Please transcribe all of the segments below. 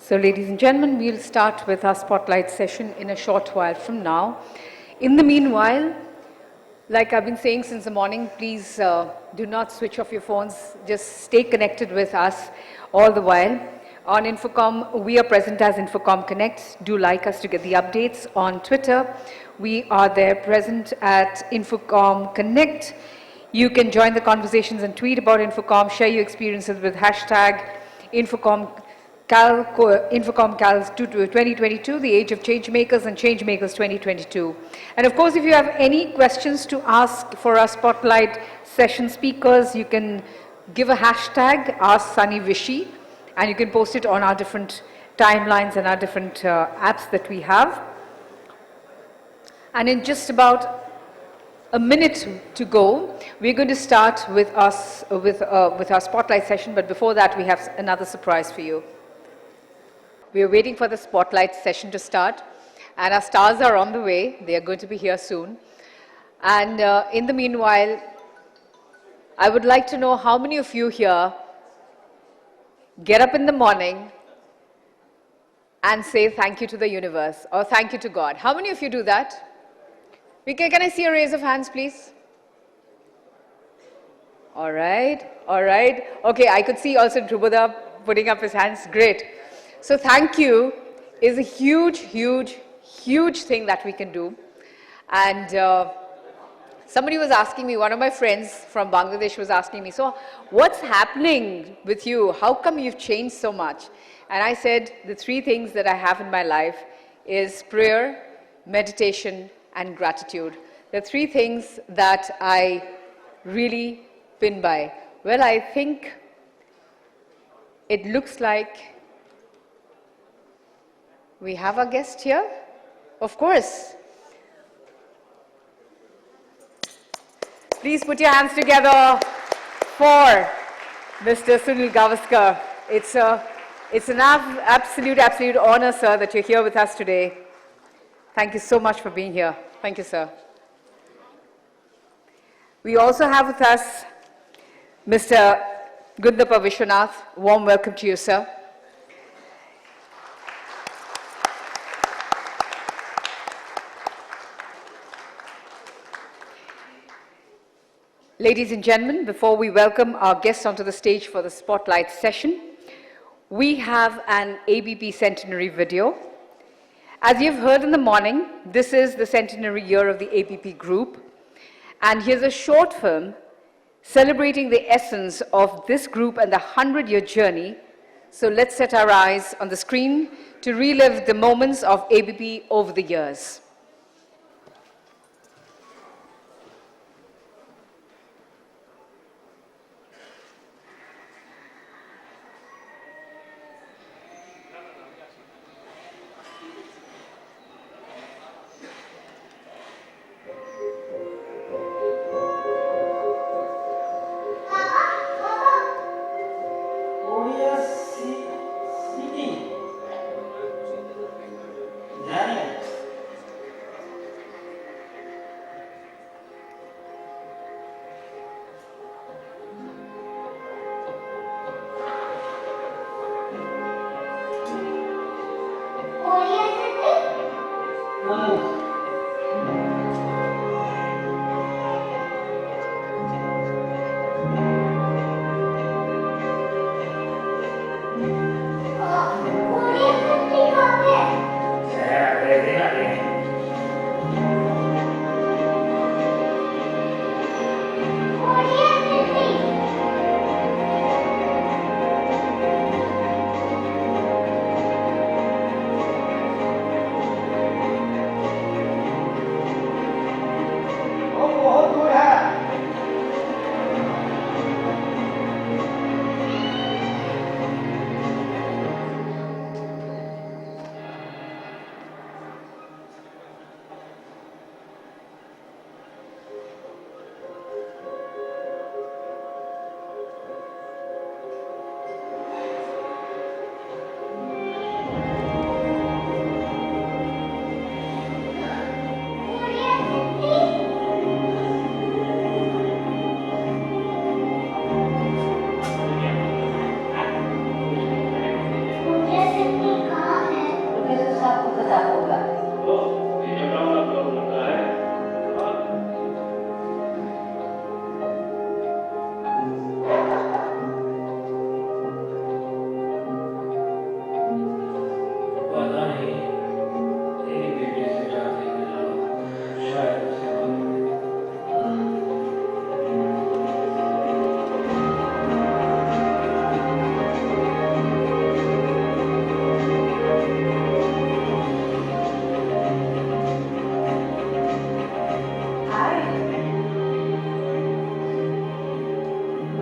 So, ladies and gentlemen, we'll start with our spotlight session in a short while from now. In the meanwhile, like I've been saying since the morning, please do not switch off your phones. Just stay connected with us all the while. On INFOCOM, we are present as INFOCOM Connect. Do like us to get the updates. On Twitter, we are there present at INFOCOM Connect. You can join the conversations and tweet about INFOCOM, share your experiences with hashtag INFOCOM Cal 2022, the age of change makers and change makers 2022. And of course, if you have any questions to ask for our spotlight session speakers, you can give a hashtag, Ask Sunny Vishy, and you can post it on our different timelines and our different apps that we have. And in just about a minute to go, we're going to start with our spotlight session, but before that, we have another surprise for you. We are waiting for the spotlight session to start, and our stars are on the way. They are going to be here soon. And in the meanwhile, I would like to know how many of you here get up in the morning and say thank you to the universe or thank you to God. How many of you do that? Can I see a raise of hands, please? All right, all right. Okay, I could see also Dhrupada putting up his hands. Great. So thank you is a huge, huge, huge thing that we can do. And somebody was asking me, one of my friends from Bangladesh was asking me, so what's happening with you? How come you've changed so much? And I said, the three things that I have in my life is prayer, meditation, and gratitude. The three things that I really pin by. Well, I think it looks like we have our guest here. Of course. Please put your hands together for Mr. Sunil Gavaskar. It's an absolute honor, sir, that you're here with us today. Thank you so much for being here. Thank you, sir. We also have with us Mr. Gundappa Viswanath. Warm welcome to you, sir. Ladies and gentlemen, before we welcome our guests onto the stage for the spotlight session, we have an ABP centenary video. As you've heard in the morning, this is the centenary year of the ABP group. And here's a short film celebrating the essence of this group and the 100-year journey. So let's set our eyes on the screen to relive the moments of ABP over the years.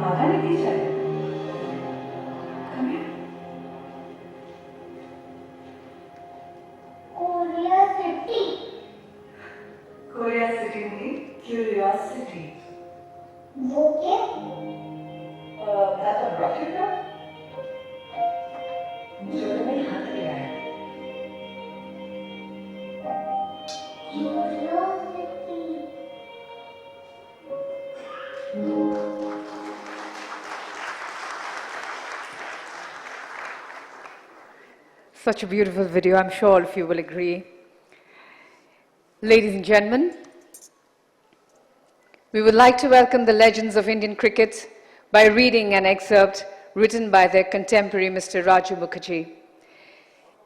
भागा नहीं teacher come here curiosity नहीं curiosity वो क्या? that's a rocket का मुझे तो मेरे हाथ में आया Such a beautiful video, I'm sure all of you will agree. Ladies and gentlemen, we would like to welcome the legends of Indian cricket by reading an excerpt written by their contemporary Mr. Raju Mukherjee.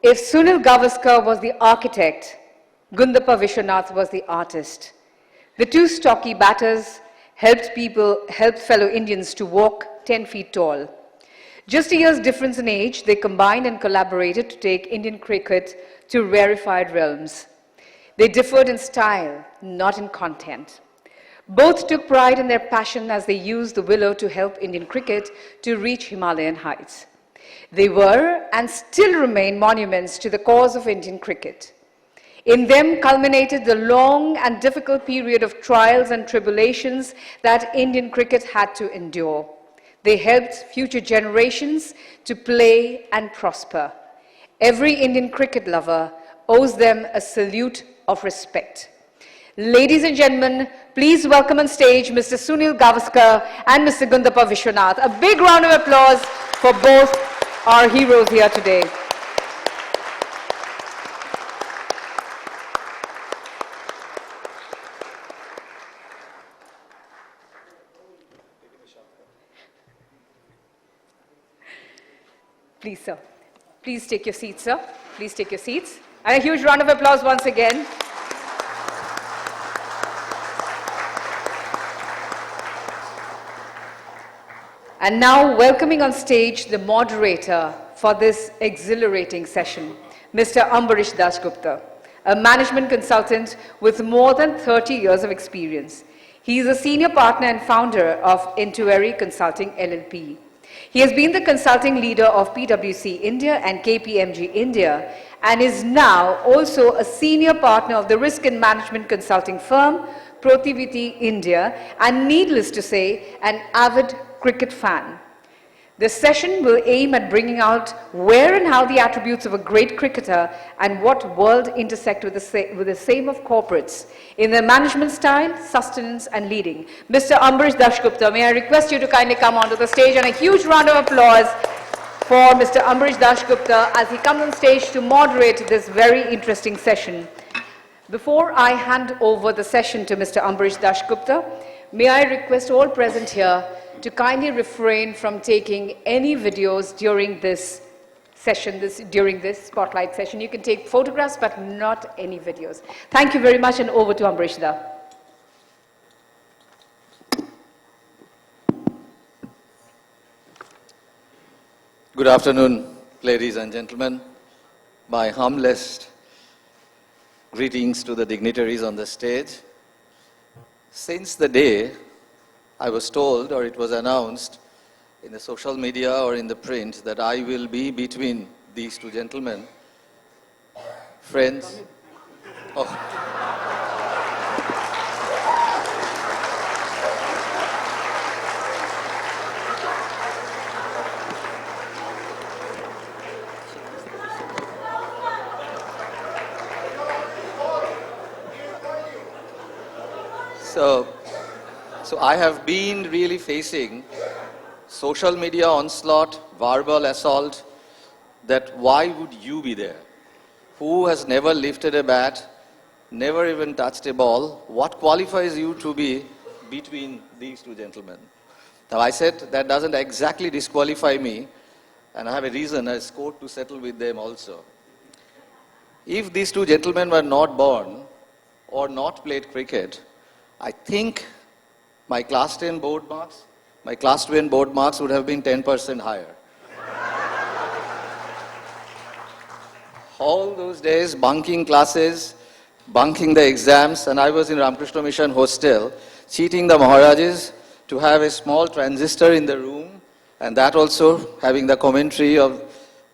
If Sunil Gavaskar was the architect, Gundappa Viswanath was the artist. The two stocky batters helped fellow Indians to walk 10 feet tall. Just a year's difference in age, they combined and collaborated to take Indian cricket to rarefied realms. They differed in style, not in content. Both took pride in their passion as they used the willow to help Indian cricket to reach Himalayan heights. They were and still remain monuments to the cause of Indian cricket. In them culminated the long and difficult period of trials and tribulations that Indian cricket had to endure. They helped future generations to play and prosper. Every Indian cricket lover owes them a salute of respect. Ladies and gentlemen, please welcome on stage Mr. Sunil Gavaskar and Mr. Gundappa Viswanath. A big round of applause for both our heroes here today. Please, sir. Please take your seats, sir. Please take your seats. And a huge round of applause once again. And now welcoming on stage the moderator for this exhilarating session, Mr. Ambarish Dasgupta, a management consultant with more than 30 years of experience. He is a senior partner and founder of Intuary Consulting LLP. He has been the consulting leader of PwC India and KPMG India and is now also a senior partner of the risk and management consulting firm Protiviti India and, needless to say, an avid cricket fan. This session will aim at bringing out where and how the attributes of a great cricketer and what world intersect with the same of corporates in their management style, sustenance and leading. Mr. Ambarish Dasgupta, may I request you to kindly come onto the stage, and a huge round of applause for Mr. Ambarish Dasgupta as he comes on stage to moderate this very interesting session. Before I hand over the session to Mr. Ambarish Dasgupta, may I request all present here to kindly refrain from taking any videos during this session, during this spotlight session. You can take photographs, but not any videos. Thank you very much, and over to Ambarish Da. Good afternoon, ladies and gentlemen. My humblest greetings to the dignitaries on the stage. Since the day I was told, or it was announced in the social media or in the print, that I will be between these two gentlemen, friends. Oh. So I have been really facing social media onslaught, verbal assault, that why would you be there? Who has never lifted a bat, never even touched a ball? What qualifies you to be between these two gentlemen? Now I said that doesn't exactly disqualify me, and I have a reason, a score to settle with them also. If these two gentlemen were not born or not played cricket, I think my class 10 board marks, my class 12 board marks would have been 10% higher. All those days, bunking classes, bunking the exams, and I was in Ramakrishna Mission hostel, cheating the Maharajas to have a small transistor in the room, and that also having the commentary of,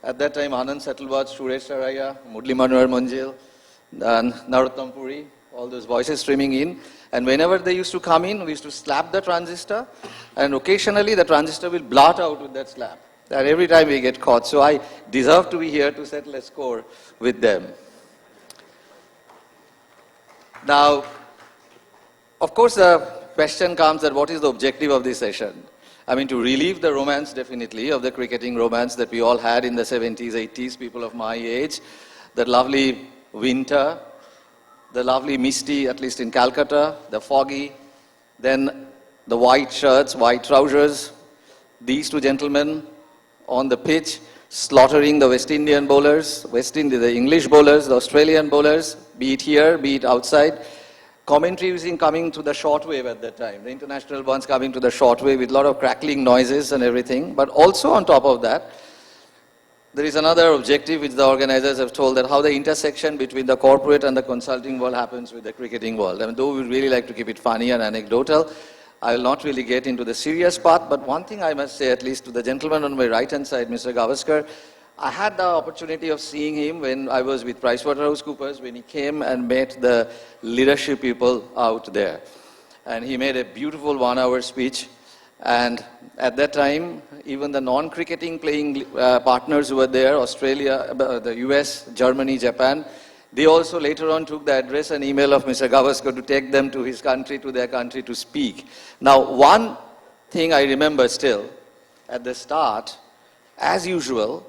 at that time, Anand Setalvad, Suresh Saraya, Murli Manohar Manjil, and Narottam Puri, all those voices streaming in. And whenever they used to come in, we used to slap the transistor, and occasionally the transistor will blot out with that slap. And every time we get caught. So I deserve to be here to settle a score with them. Now, of course, the question comes that what is the objective of this session? I mean, to relieve the romance, definitely, of the cricketing romance that we all had in the 70s, 80s, people of my age, the lovely winter, the lovely misty, at least in Calcutta, the foggy, then the white shirts, white trousers, these two gentlemen on the pitch slaughtering the West Indian bowlers, the English bowlers, the Australian bowlers, be it here, be it outside. Commentary was coming to the shortwave at that time, the international ones coming to the shortwave with a lot of crackling noises and everything. But also on top of that, there is another objective which the organizers have told, that how the intersection between the corporate and the consulting world happens with the cricketing world. I mean, though we really like to keep it funny and anecdotal, I will not really get into the serious part, but one thing I must say, at least to the gentleman on my right-hand side, Mr. Gavaskar, I had the opportunity of seeing him when I was with PricewaterhouseCoopers, when he came and met the leadership people out there. And he made a beautiful 1-hour speech. And at that time, even the non-cricketing playing partners who were there, Australia, the US, Germany, Japan, they also later on took the address and email of Mr. Gavaskar to take them to his country, to their country to speak. Now, one thing I remember still, at the start, as usual,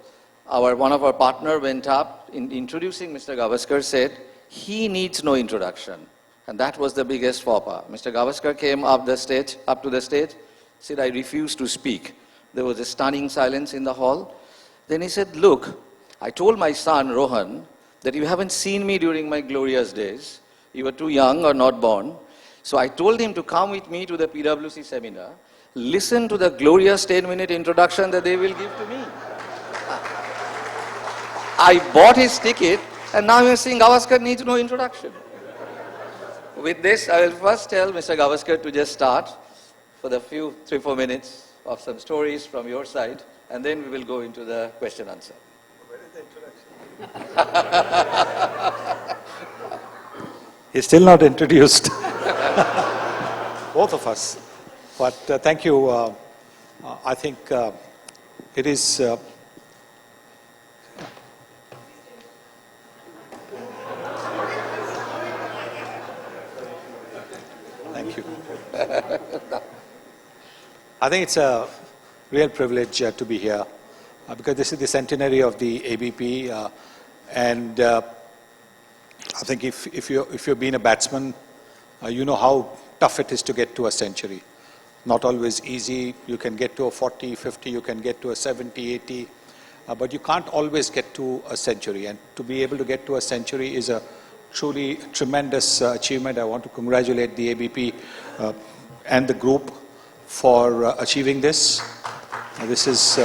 one of our partner went up, in introducing Mr. Gavaskar, said, he needs no introduction. And that was the biggest faux pas. Mr. Gavaskar came up to the stage, said, I refuse to speak. There was a stunning silence in the hall. Then he said, look, I told my son, Rohan, that you haven't seen me during my glorious days. You were too young or not born. So I told him to come with me to the PwC seminar, listen to the glorious 10-minute introduction that they will give to me. I bought his ticket, and now you're saying Gavaskar needs no introduction. With this, I will first tell Mr. Gavaskar to just start for the few 3-4 minutes of some stories from your side, and then we will go into the question answer. Where is the introduction? He's still not introduced. Both of us. But thank you. I think it is... Thank you. I think it's a real privilege to be here because this is the centenary of the ABP, and I think if you've been a batsman, you know how tough it is to get to a century. Not always easy. You can get to a 40, 50, you can get to a 70, 80, but you can't always get to a century. And to be able to get to a century is a truly tremendous achievement. I want to congratulate the ABP and the group for achieving this. This is,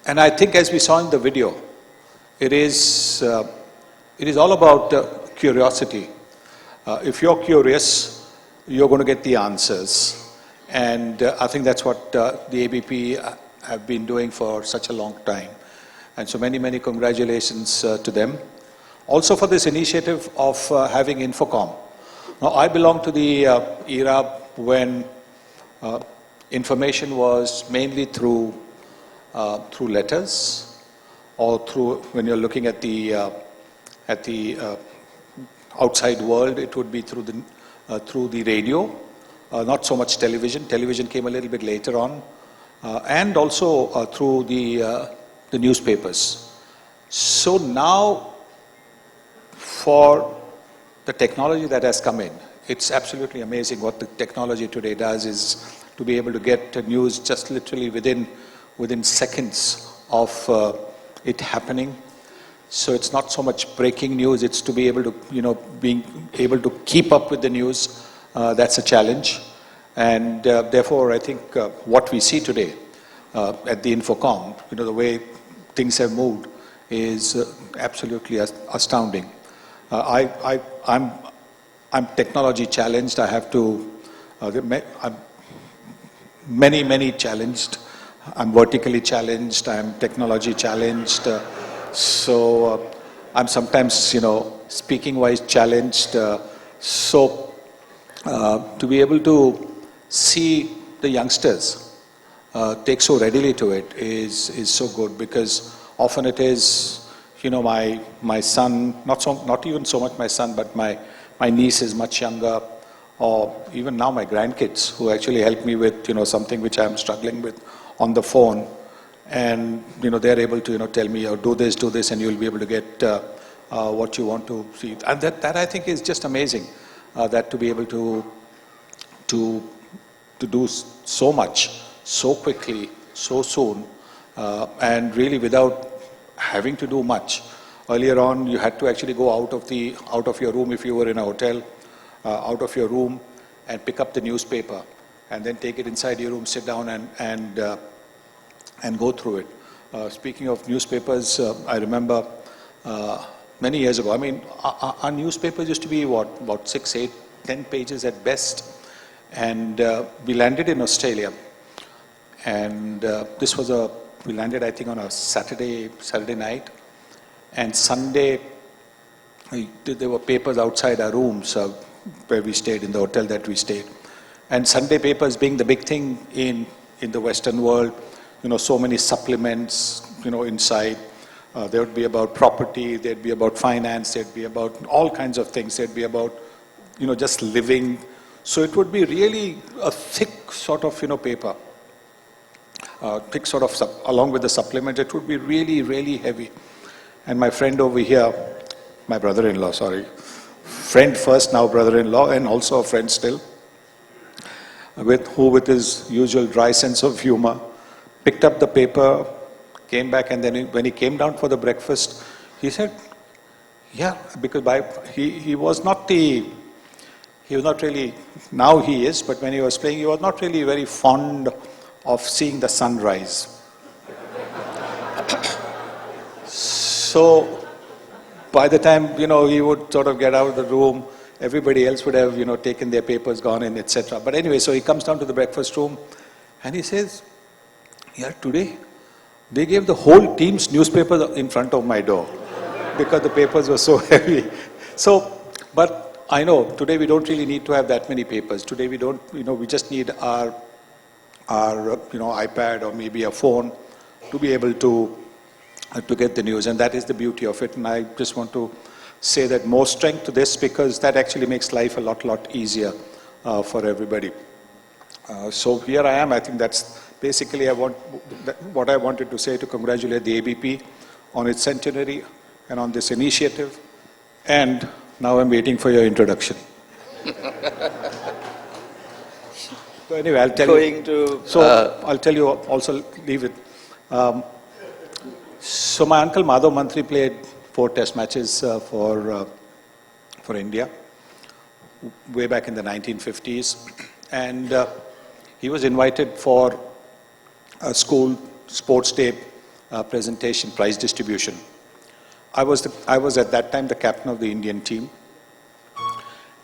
and I think as we saw in the video, it is all about curiosity. If you're curious, you're going to get the answers. And I think that's what the ABP have been doing for such a long time. And so many, many congratulations to them. Also for this initiative of having INFOCOM. Now, I belong to the era when information was mainly through letters, or through, when you're looking at the outside world, it would be through the radio, not so much television. Television came a little bit later on, and also through the newspapers. So now, for the technology that has come in, it's absolutely amazing what the technology today does, is to be able to get news just literally within seconds of it happening. So it's not so much breaking news, it's to be able to, being able to keep up with the news. That's a challenge. And therefore, I think what we see today at the INFOCOM, the way things have moved, is absolutely astounding. I I'm technology challenged. I have to, I'm many challenged. I'm vertically challenged. I'm technology challenged. I'm sometimes, speaking-wise challenged. To be able to see the youngsters take so readily to it is so good, because often it is, my son, not even so much my son, but my niece is much younger, or even now my grandkids who actually help me with, something which I'm struggling with on the phone. And, they're able to, tell me, oh, do this, and you'll be able to get what you want to see. And that I think is just amazing, that to be able to do so much, so quickly, so soon, and really without having to do much. Earlier on, you had to actually go out of your room if you were in a hotel, out of your room, and pick up the newspaper, and then take it inside your room, sit down, and go through it. Speaking of newspapers, I remember many years ago. I mean, our newspapers used to be about 6, 8, 10 pages at best, and we landed in Australia, and we landed, I think, on a Saturday night. And Sunday, there were papers outside our rooms where we stayed, in the hotel that we stayed. And Sunday papers being the big thing in the Western world, so many supplements, inside. There would be about property, there'd be about finance, there'd be about all kinds of things. There'd be about, just living. So it would be really a thick sort of, paper. Thick sort of, along with the supplement, it would be really, really heavy. And my friend over here, my brother-in-law, friend first, now brother-in-law, and also a friend still, who with his usual dry sense of humor, picked up the paper, came back, and then when he came down for the breakfast, he said, yeah, because he was not really, now he is, but when he was playing, he was not really very fond of seeing the sunrise. So by the time, he would sort of get out of the room, everybody else would have, taken their papers, gone in, etc. But anyway, so he comes down to the breakfast room and he says, yeah, today they gave the whole team's newspaper in front of my door because the papers were so heavy. So, but I know today we don't really need to have that many papers. Today we don't, we just need our iPad or maybe a phone to be able to get the news, and that is the beauty of it. And I just want to say that more strength to this, because that actually makes life a lot easier for everybody. So here I am. I think that's basically what I wanted to say, to congratulate the ABP on its centenary and on this initiative. And now I'm waiting for your introduction. So anyway, I'll tell you. I'll tell you also, leave it. So my uncle Madhav Mantri played 4 test matches for India way back in the 1950s, and he was invited for a school sports day presentation, prize distribution. I was at that time the captain of the Indian team,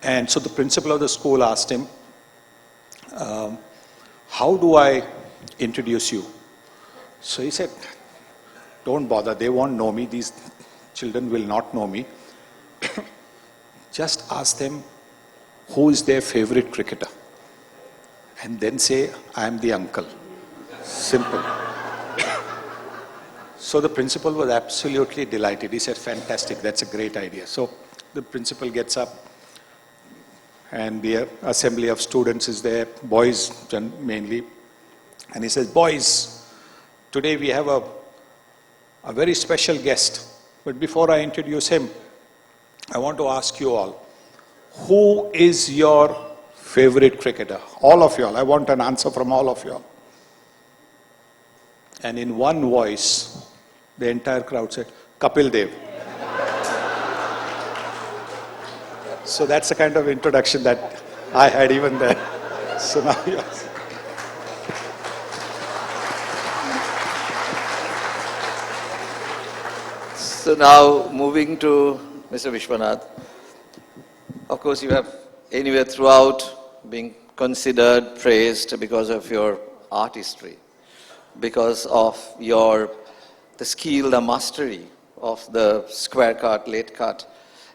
and so the principal of the school asked him, how do I introduce you? So he said, don't bother, they won't know me, these children will not know me. Just ask them who is their favorite cricketer, and then say, I am the uncle. Simple. So the principal was absolutely delighted. He said, fantastic, that's a great idea. So the principal gets up, and the assembly of students is there, boys mainly, and he says, boys, today we have a very special guest, but before I introduce him, I want to ask you all, who is your favorite cricketer? All of you all. I want an answer from all of you all. And in one voice, the entire crowd said, Kapil Dev. So that's the kind of introduction that I had even there. So now, yes. So now moving to Mr. Viswanath. Of course, you have anywhere throughout being considered, praised because of your artistry, because of the skill, the mastery of the square cut, late cut.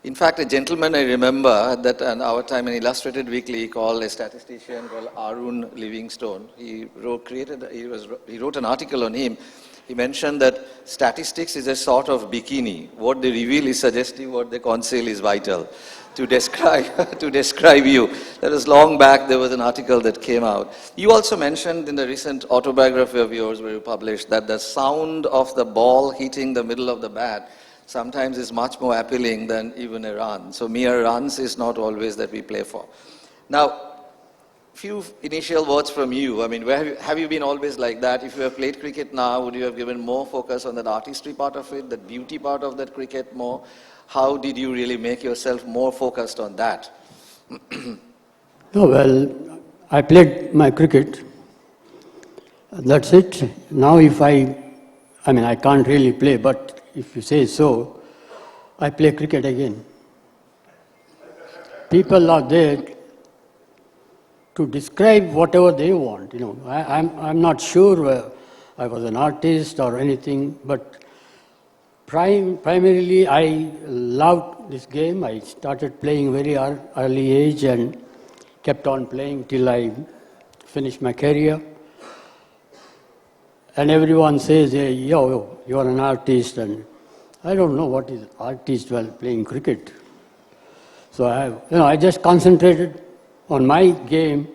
In fact, a gentleman I remember that in our time, an illustrated weekly called a statistician called Arun Livingstone, he wrote an article on him. He mentioned that statistics is a sort of bikini. What they reveal is suggestive, what they conceal is vital. To describe you. That was long back, there was an article that came out. You also mentioned in the recent autobiography of yours where you published that the sound of the ball hitting the middle of the bat sometimes is much more appealing than even a run. So mere runs is not always that we play for. Now, few initial words from you. I mean, have you been always like that? If you have played cricket now, would you have given more focus on that artistry part of it, that beauty part of that cricket more? How did you really make yourself more focused on that? No, well, I played my cricket. That's it. Now if I can't really play, but if you say so, I play cricket again. People are there to describe whatever they want. You know, I'm not sure I was an artist or anything, but primarily I loved this game. I started playing very early age and kept on playing till I finished my career. And everyone says, hey, yo, you're an artist, and I don't know what is artist while playing cricket. So I just concentrated on my game.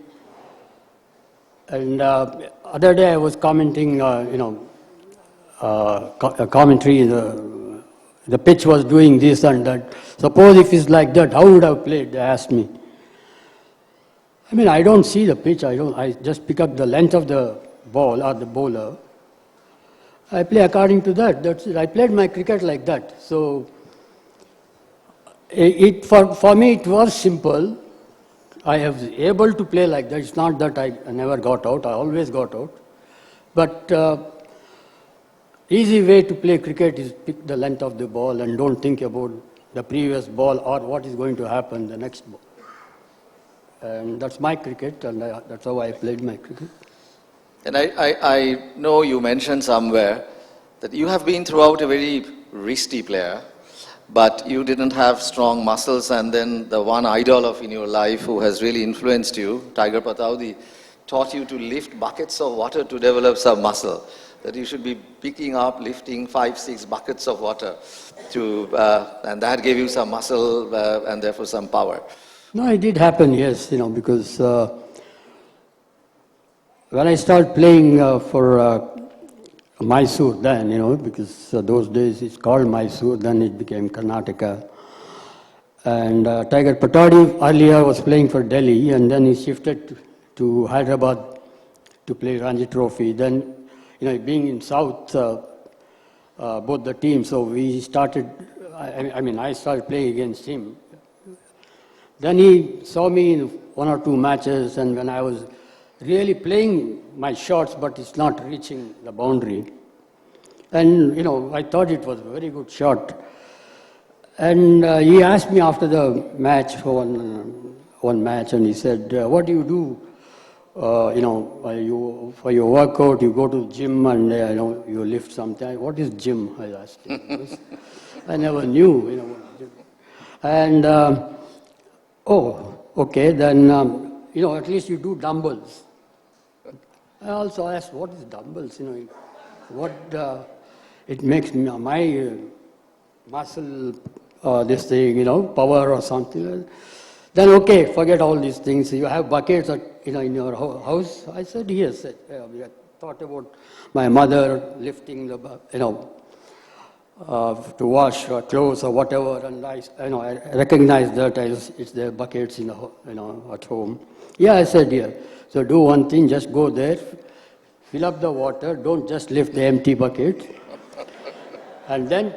And other day I was commenting, commentary. The pitch was doing this and that. Suppose if it's like that, how would I have played? They asked me. I mean, I don't see the pitch. I just pick up the length of the ball or the bowler. I play according to that. That's it. I played my cricket like that. So for me it was simple. I was able to play like that. It's not that I never got out. I always got out. But easy way to play cricket is pick the length of the ball and don't think about the previous ball or what is going to happen the next ball. And that's my cricket, and that's how I played my cricket. And I know you mentioned somewhere that you have been throughout a very wristy player, but you didn't have strong muscles, and then the one idol in your life who has really influenced you, Tiger Pataudi, taught you to lift buckets of water to develop some muscle. That you should be picking up, lifting 5-6 buckets of water and that gave you some muscle and therefore some power. No, it did happen, yes, because when I started playing for Mysore then, because those days it's called Mysore, then it became Karnataka. And Tiger Pataudi earlier was playing for Delhi, and then he shifted to Hyderabad to play Ranji Trophy. Then, being in South, both the teams, so we started, I started playing against him. Then he saw me in 1 or 2 matches, and when I was really playing my shots, but it's not reaching the boundary. And, I thought it was a very good shot. And he asked me after the match, for one match, and he said, what do you do? For your workout, you go to the gym and, you lift something. What is gym? I asked him. I never knew, And, okay, then, at least you do dumbbells. I also asked, what is dumbbells? It makes my muscle, this thing, power or something. Then, okay, forget all these things. You have buckets, in your house? I said, yes. I thought about my mother lifting the, to wash clothes or whatever, and I recognized that it's the buckets, at home. Yeah, I said, yeah. So do one thing, just go there, fill up the water, don't just lift the empty bucket. And then,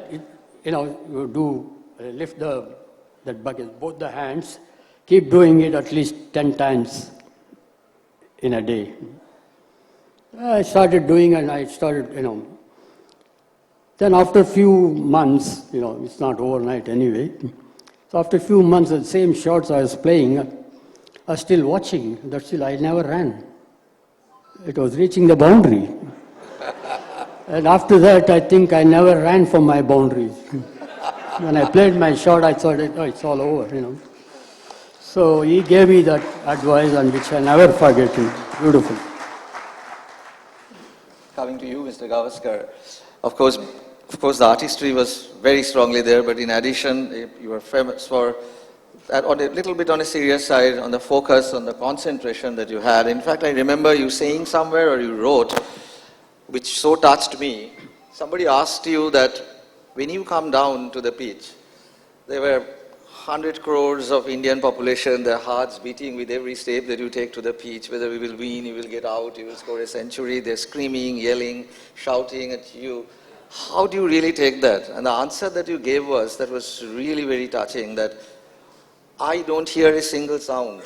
you do lift that bucket, both the hands, keep doing it at least 10 times in a day. I started doing, and I started, Then after a few months, it's not overnight anyway. So after a few months, the same shots I was playing, are still watching, that still I never ran. It was reaching the boundary. And after that, I think I never ran for my boundaries. When I played my shot, I thought, oh, it's all over, you know. So he gave me that advice, and which I never forget him. Beautiful. Coming to you, Mr. Gavaskar, of course, the artistry was very strongly there, but in addition, you were famous for, on a little bit on a serious side, on the focus, on the concentration that you had. In fact, I remember you saying somewhere, or you wrote, which so touched me. Somebody asked you that when you come down to the pitch, there were 100 crores of Indian population, their hearts beating with every step that you take to the pitch, whether we will win, you will get out, you will score a century, they're screaming, yelling, shouting at you. How do you really take that? And the answer that you gave was, that was really very touching, that I don't hear a single sound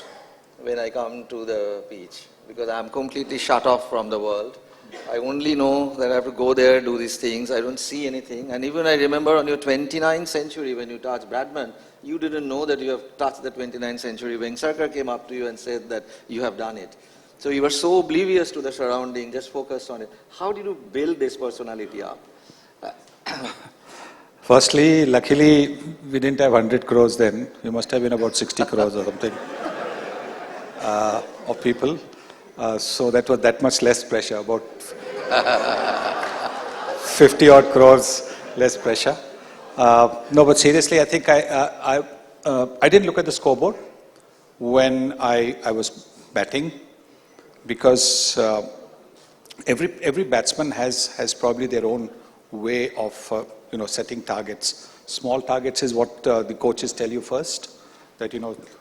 when I come to the pitch, because I'm completely shut off from the world. I only know that I have to go there, do these things. I don't see anything. And even I remember on your 29th century when you touched Bradman, you didn't know that you have touched the 29th century. Vengsarkar came up to you and said that you have done it. So you were so oblivious to the surrounding, just focused on it. How did you build this personality up? Firstly, luckily, we didn't have 100 crores then. We must have been about 60 crores or something of people. So that was that much less pressure, about 50 odd crores less pressure. No, but seriously, I think I didn't look at the scoreboard when I was batting, because every batsman has probably their own way of setting targets. Small targets is what the coaches tell you first, that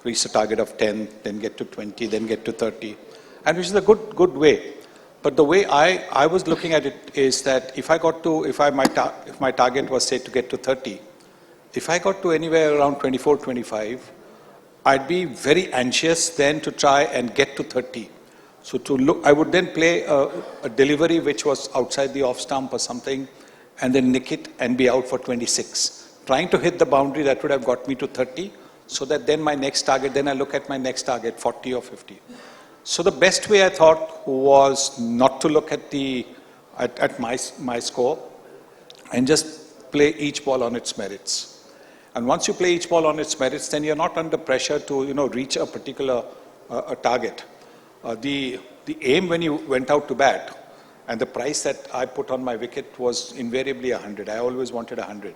reach a target of 10, then get to 20, then get to 30. And which is a good way. But the way I was looking at it is that if my target was, say, to get to 30, if I got to anywhere around 24, 25, I'd be very anxious then to try and get to 30. So I would then play a delivery which was outside the off stump or something, and then nick it and be out for 26. Trying to hit the boundary that would have got me to 30, so that then my next target, then I look at my next target, 40 or 50. So the best way I thought was not to look at my score, and just play each ball on its merits. And once you play each ball on its merits, then you're not under pressure to reach a particular target. The aim when you went out to bat, and the price that I put on my wicket was invariably 100. I always wanted 100.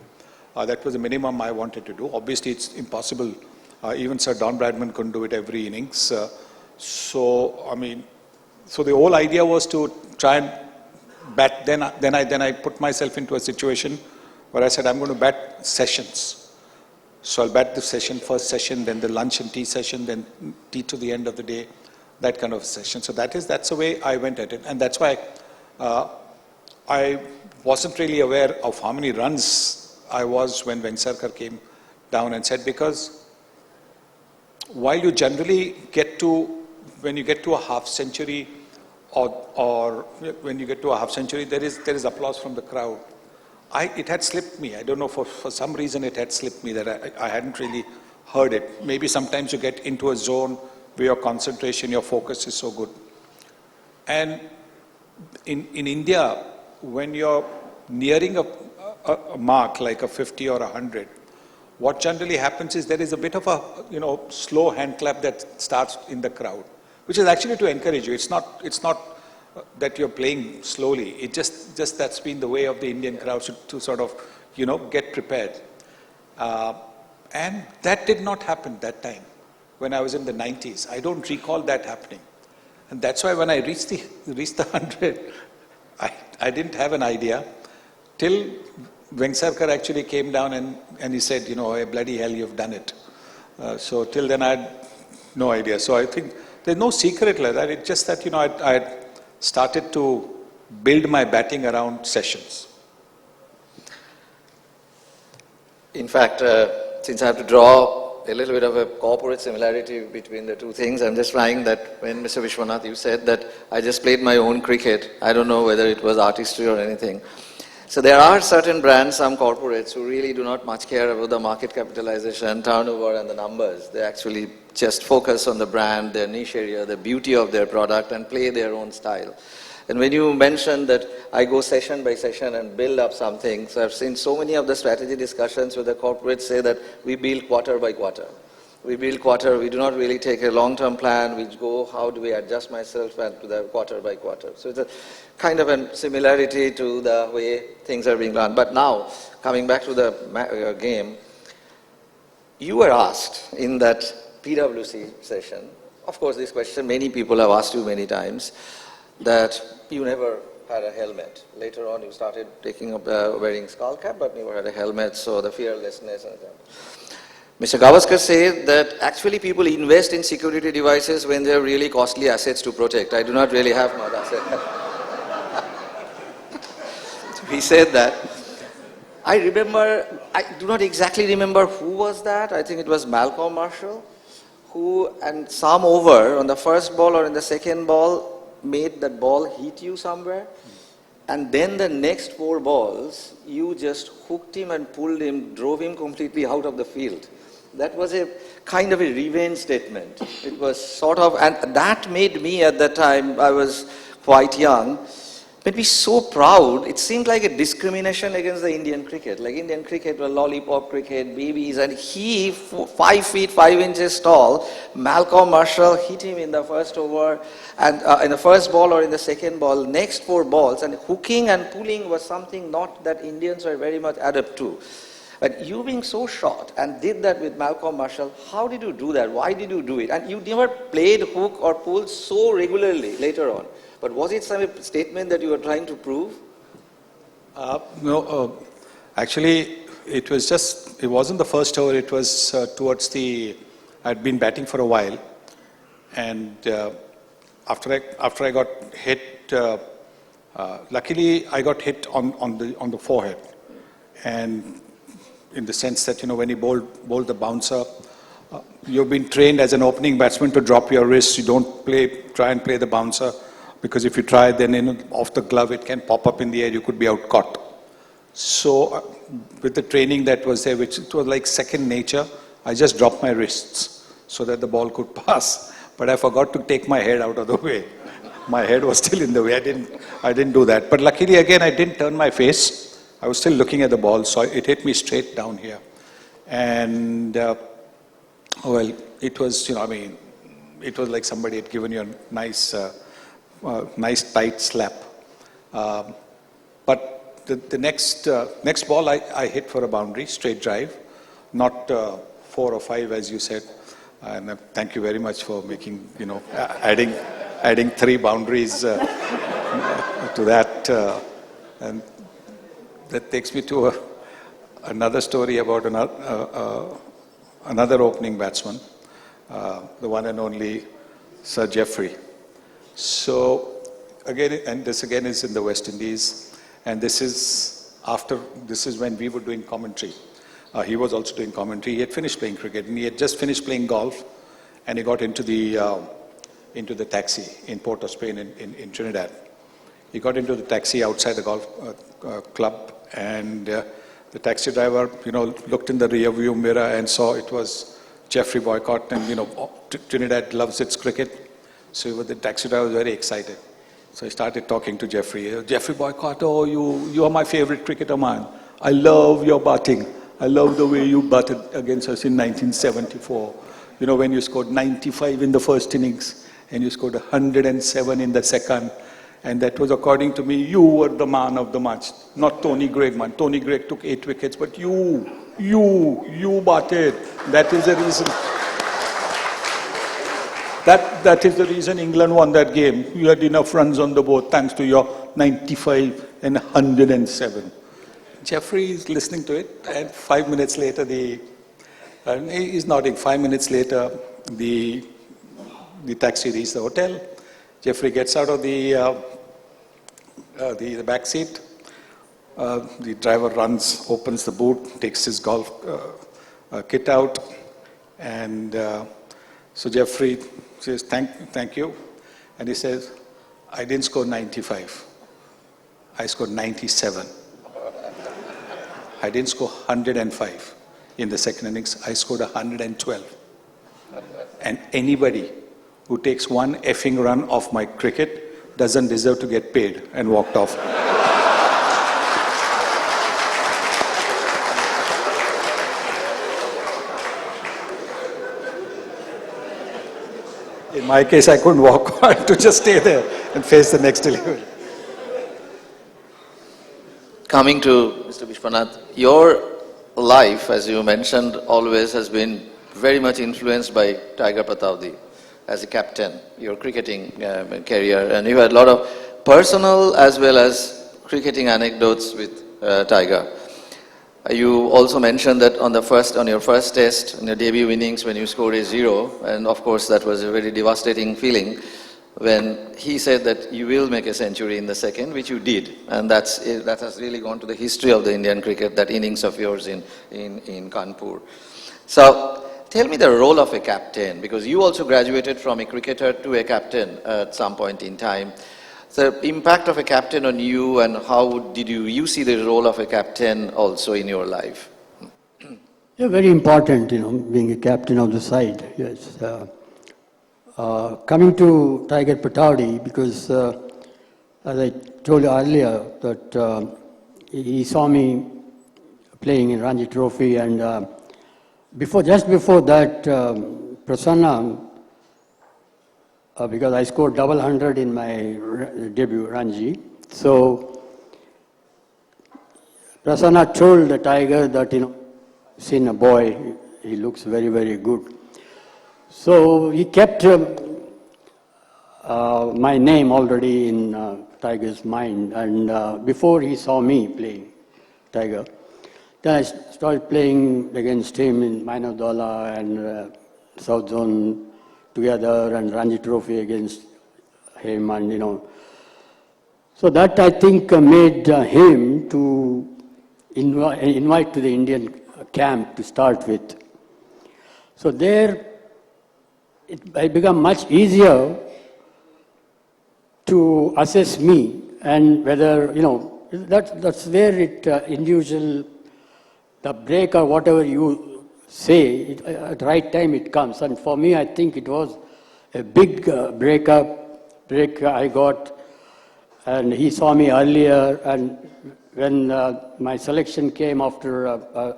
That was the minimum I wanted to do. Obviously, it's impossible. Even Sir Don Bradman couldn't do it every innings. So the whole idea was to try and bat. Then I put myself into a situation where I said, I'm going to bat sessions. So I'll bat the session, first session, then the lunch and tea session, then tea to the end of the day, that kind of session. So that's the way I went at it. And that's why I wasn't really aware of how many runs I was when Vengsarkar came down and said, because while you generally when you get to a half century, or when you get to a half century, there is applause from the crowd. It had slipped me. I don't know, for some reason it had slipped me that I hadn't really heard it. Maybe sometimes you get into a zone where your concentration, your focus is so good. And in India, when you're nearing a mark like a 50 or 100, what generally happens is there is a bit of a slow hand clap that starts in the crowd, which is actually to encourage you. It's not that you're playing slowly. It just that's been the way of the Indian crowd to sort of get prepared. And that did not happen that time when I was in the 90s. I don't recall that happening. And that's why when I reached the 100, I didn't have an idea till Vengsarkar actually came down and he said, hey, bloody hell, you've done it. So till then I had no idea. So I think there's no secret like that. It's just that, I had started to build my batting around sessions. In fact, since I have to draw a little bit of a corporate similarity between the two things, I'm just trying that when Mr. Viswanath, you said that I just played my own cricket. I don't know whether it was artistry or anything. So there are certain brands, some corporates, who really do not much care about the market capitalization, turnover, and the numbers. They actually just focus on the brand, their niche area, the beauty of their product, and play their own style. And when you mentioned that I go session by session and build up something, so I've seen so many of the strategy discussions where the corporates say that we build quarter by quarter. We build quarter, we do not really take a long-term plan, we go, how do we adjust myself and to the quarter by quarter. So it's a kind of a similarity to the way things are being done. But now, coming back to the game, you were asked in that PwC session, of course this question many people have asked you many times, that you never had a helmet. Later on you started taking up wearing skull cap, but never had a helmet, so the fearlessness and that. Mr. Gavaskar said that actually people invest in security devices when they have really costly assets to protect. I do not really have much asset. So he said that. I do not exactly remember who was that. I think it was Malcolm Marshall, who, and some over on the first ball or in the second ball, made that ball hit you somewhere. And then the next 4 balls, you just hooked him and pulled him, drove him completely out of the field. That was a kind of a revenge statement. It was sort of, and that made me at that time, I was quite young, made me so proud. It seemed like a discrimination against the Indian cricket. Like Indian cricket was lollipop cricket, babies, and he, 5 feet 5 inches tall, Malcolm Marshall hit him in the first over, and in the first ball or in the second ball, next 4 balls, and hooking and pulling was something not that Indians were very much adept to. But you being so short and did that with Malcolm Marshall, how did you do that? Why did you do it? And you never played hook or pull so regularly later on. But was it some statement that you were trying to prove? No, actually, it wasn't the first over, it was towards I'd been batting for a while. And after I got hit, luckily I got hit on the forehead. And in the sense that, when you bowl the bouncer, you've been trained as an opening batsman to drop your wrist. You don't try and play the bouncer, because if you try, then off the glove, it can pop up in the air. You could be out caught. So with the training that was there, which it was like second nature, I just dropped my wrists so that the ball could pass. But I forgot to take my head out of the way. My head was still in the way. I didn't do that. But luckily, again, I didn't turn my face. I was still looking at the ball, so it hit me straight down here. And, well, it was, it was like somebody had given you a nice tight slap. But the next ball I hit for a boundary, straight drive, not 4 or 5 as you said. And thank you very much for making, adding 3 boundaries to that. And that takes me to another story about another opening batsman, the one and only Sir Geoffrey. So again, and this again is in the West Indies, and this is when we were doing commentary. He was also doing commentary. He had finished playing cricket, and he had just finished playing golf, and he got into the taxi in Port of Spain in Trinidad. He got into the taxi outside the golf club, and the taxi driver, looked in the rear view mirror and saw it was Geoffrey Boycott, and Trinidad loves its cricket. So the taxi driver was very excited. So he started talking to Geoffrey. Geoffrey Boycott, oh, you are my favorite cricketer, man. I love your batting. I love the way you batted against us in 1974. When you scored 95 in the first innings and you scored 107 in the second. And that was, according to me, you were the man of the match, not Tony Greig, man. Tony Greig took 8 wickets, but you batted. That is the reason. That is the reason England won that game. You had enough runs on the board thanks to your 95 and 107. Geoffrey is listening to it, and 5 minutes later, he's nodding. 5 minutes later, the taxi reached the hotel. Geoffrey gets out of the back seat. The driver runs, opens the boot, takes his golf kit out, and so Geoffrey says, thank you. And he says, I didn't score 95. I scored 97. I didn't score 105 in the second innings. I scored 112. And anybody who takes one effing run off my cricket doesn't deserve to get paid, and walked off. In my case, I couldn't walk on to just stay there and face the next delivery. Coming to Mr. Viswanath, your life, as you mentioned, always has been very much influenced by Tiger Pataudi as a captain, your cricketing career, and you had a lot of personal as well as cricketing anecdotes with Tiger. You also mentioned that on your first test, in your debut innings, when you scored a 0, and of course that was a very devastating feeling when he said that you will make a century in the second, which you did, and that has really gone to the history of the Indian cricket, that innings of yours in Kanpur. So tell me the role of a captain, because you also graduated from a cricketer to a captain at some point in time. The impact of a captain on you, and how did you see the role of a captain also in your life? Yeah, very important, being a captain of the side, yes. Coming to Tiger Pataudi, because as I told you earlier, that he saw me playing in Ranji Trophy, and just before that, Prasanna, because I scored double 100 in my debut Ranji, so Prasanna told the Tiger that, seen a boy, he looks very, very good. So he kept my name already in Tiger's mind, and before he saw me playing Tiger, then I started playing against him in Minor Dala and South Zone together, and Ranji Trophy against him, and so that I think made him to invite to the Indian camp to start with. So there it became much easier to assess me, and whether, that's where it individual, the break or whatever you say, at the right time it comes. And for me, I think it was a big break I got, and he saw me earlier, and when my selection came after,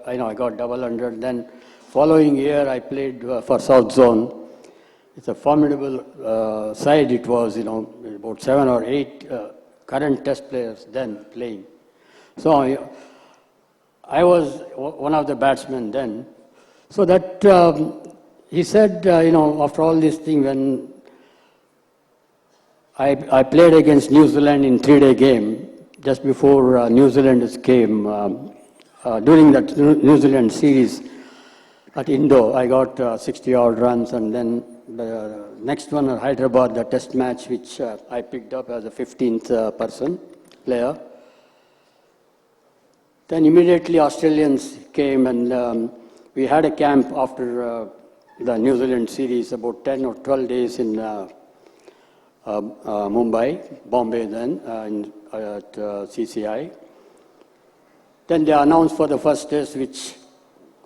I got double 100, then following year I played for South Zone. It's a formidable side it was, about 7 or 8 current test players then playing. So I was one of the batsmen then. So that he said, after all this thing, when I played against New Zealand in 3-day game, just before New Zealanders came, during that New Zealand series at Indo, I got 60 odd runs, and then the next one at Hyderabad, the test match, which I picked up as a 15th person player. Then immediately Australians came, and we had a camp after the New Zealand series, about 10 or 12 days in Bombay then, at CCI. Then they announced for the first test, which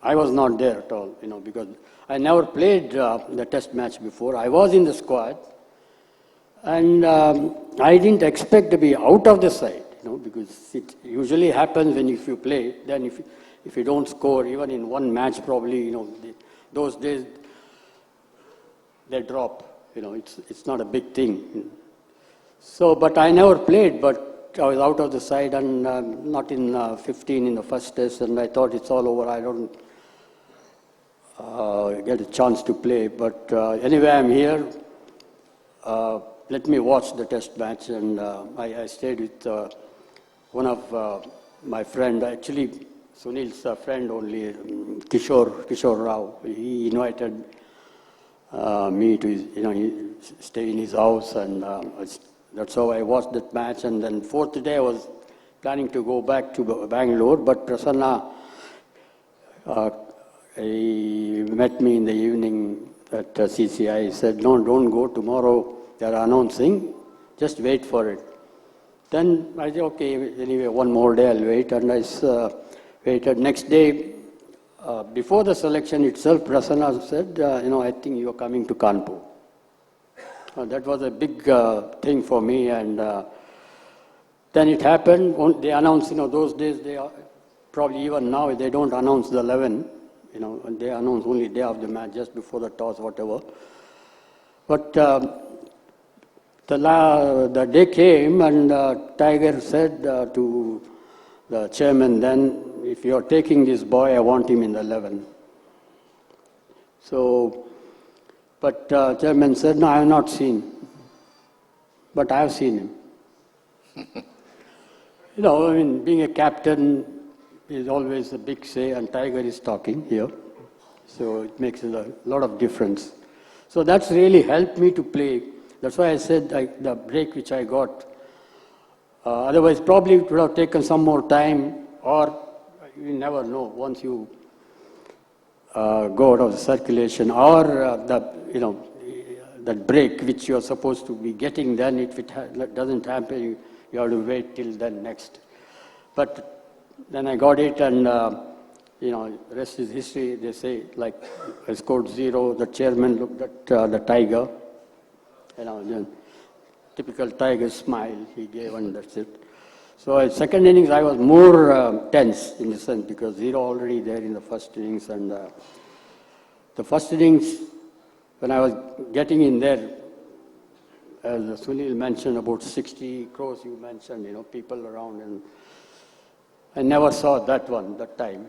I was not there at all, because I never played the test match before. I was in the squad, and I didn't expect to be out of the side, because it usually happens when if you play, then if you don't score, even in one match, probably, those days, they drop. It's not a big thing. So, but I never played, but I was out of the side, and not in 15 in the first test, and I thought it's all over. I don't get a chance to play. But anyway, I'm here. Let me watch the test match, and I stayed with one of my friend, actually Sunil's friend only, Kishore Rao. He invited me to stay in his house, and that's how I watched that match. And then fourth day I was planning to go back to Bangalore, but Prasanna he met me in the evening at CCI. He said, "No, don't go tomorrow. They are announcing. Just wait for it." Then I said, "Okay, anyway, one more day I'll wait." And I waited. Next day, before the selection itself, Prasanna said, I think you are coming to Kanpur. That was a big thing for me, and then it happened. They announced, those days, probably even now, they don't announce the 11, and they announce only day of the match, just before the toss, whatever. But the day came, and Tiger said to the chairman then, if you are taking this boy, I want him in the 11. So, but chairman said, no, I have not seen. But I have seen him. Being a captain is always a big say, and Tiger is talking here. So it makes a lot of difference. So that's really helped me to play. That's why I said the break which I got. Otherwise, probably it would have taken some more time, or you never know once you go out of the circulation, or that break which you are supposed to be getting. Then if it doesn't happen, you have to wait till then next. But then I got it, and the rest is history. They say, like, I scored 0. The chairman looked at the Tiger. The typical Tiger smile he gave, and that's it. So second innings, I was more tense in the sense because 0 already there in the first innings, and the first innings, when I was getting in there, as Sunil mentioned, about 60 crores you mentioned, people around, and I never saw that one that time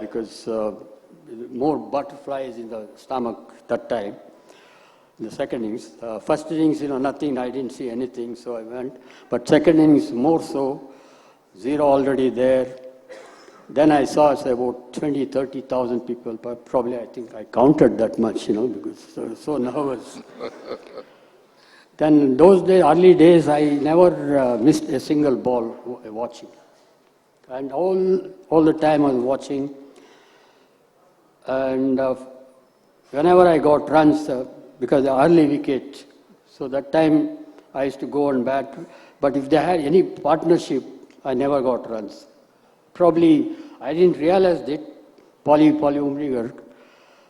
because more butterflies in the stomach that time. In the second innings, first innings, nothing, I didn't see anything, so I went. But second innings, more so, 0 already there. Then I saw about 20, 30,000 people, but probably I think I counted that much, because I was so nervous. Then those days, early days, I never missed a single ball watching. And all the time I was watching. And whenever I got runs, because the early wicket, so that time I used to go and bat. But if they had any partnership, I never got runs. Probably I didn't realize it. Polly Umrigar,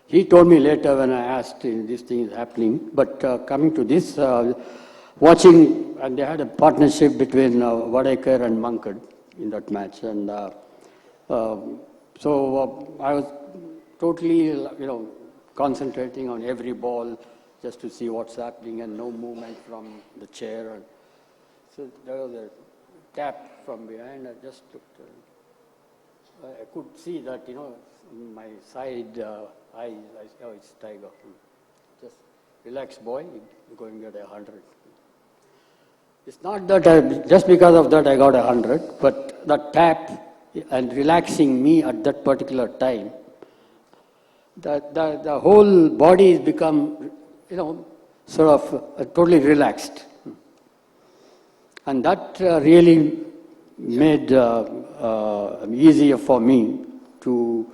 he told me later when I asked this thing is happening. But coming to this, watching, and they had a partnership between Vadekar and Mankad in that match. And so I was totally, concentrating on every ball just to see what's happening, and no movement from the chair. And so there was a tap from behind. I just looked. I could see that, my side eyes, it's Tiger. Just relax, boy, you're going to get 100. It's not that just because of that I got 100, but the tap and relaxing me at that particular time, the whole body has become, sort of totally relaxed. And that really made easier for me to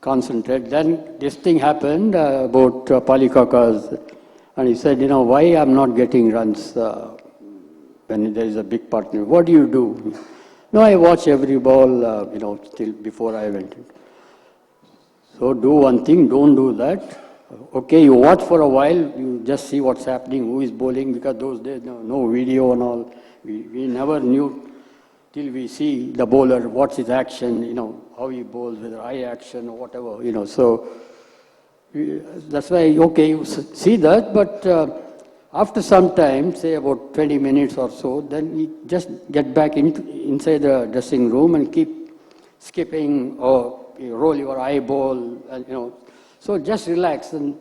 concentrate. Then this thing happened about Palikakas, and he said, why I'm not getting runs when there is a big partner? What do you do? No, I watch every ball, till before I went in. So do one thing, don't do that. Okay, you watch for a while, you just see what's happening, who is bowling, because those days, no video and all. We never knew till we see the bowler, what's his action, how he bowls, whether eye action or whatever, So that's why, okay, you see that, but after some time, say about 20 minutes or so, then you just get back inside the dressing room and keep skipping or you roll your eyeball, and so just relax, and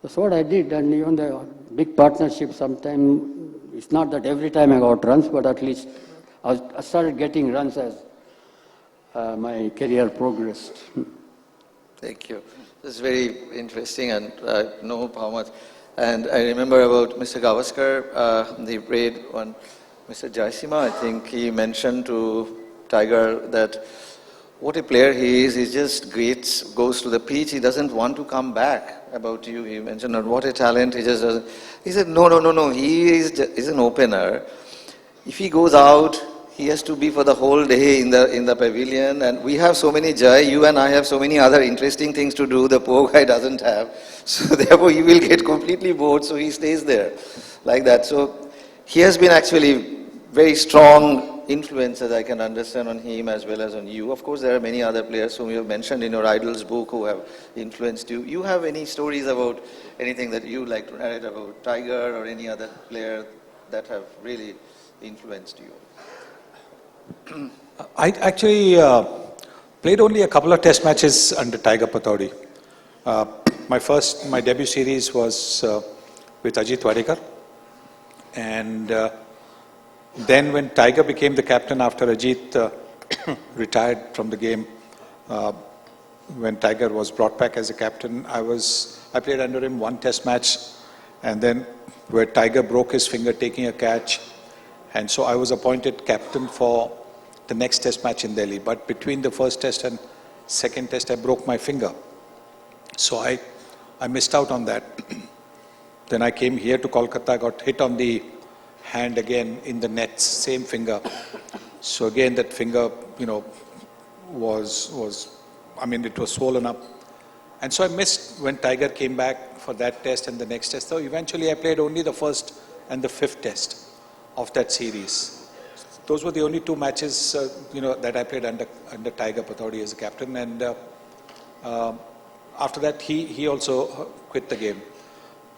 that's what I did. And even the big partnership, sometimes it's not that every time I got runs, but at least I started getting runs as my career progressed. Thank you. This is very interesting, and I know how much. And I remember about Mr. Gavaskar, the raid on Mr. Jaisima. I think he mentioned to Tiger that what a player he is. He just goes to the pitch. He doesn't want to come back. About you, he mentioned, what a talent. He just doesn't. He said, no. He is an opener. If he goes out, he has to be for the whole day in the pavilion, and we have so many joy. You and I have so many other interesting things to do. The poor guy doesn't have, so therefore he will get completely bored. So he stays there, like that. So he has been actually very strong influence, as I can understand, on him as well as on you. Of course, there are many other players whom you have mentioned in your Idols book who have influenced you. You have any stories about anything that you like to narrate about Tiger or any other player that have really influenced you? I actually played only a couple of test matches under Tiger Pataudi. My debut series was with Ajit Wadekar, and then when Tiger became the captain after Ajit retired from the game, when Tiger was brought back as a captain, I played under him one test match, and then where Tiger broke his finger taking a catch, and so I was appointed captain for the next test match in Delhi. But between the first test and second test, I broke my finger. So I missed out on that. Then I came here to Kolkata, got hit on the hand again in the nets, same finger. So again, that finger, it was swollen up. And so I missed when Tiger came back for that test and the next test. So eventually I played only the first and the fifth test of that series. Those were the only two matches, that I played under Tiger Pataudi as a captain. And after that, he also quit the game.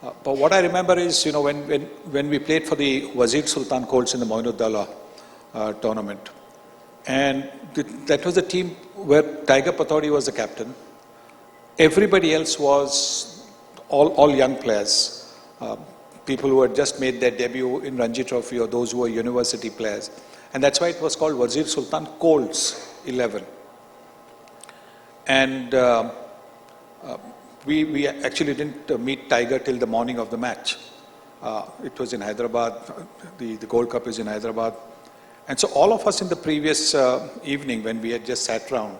But what I remember is, when we played for the Wazir Sultan Colts in the Moinuddin tournament, and that was the team where Tiger Pataudi was the captain. Everybody else was all young players, people who had just made their debut in Ranji Trophy or those who were university players. And that's why it was called Wazir Sultan Colts 11. And we actually didn't meet Tiger till the morning of the match. It was in Hyderabad. The Gold Cup is in Hyderabad. And so all of us in the previous evening, when we had just sat round,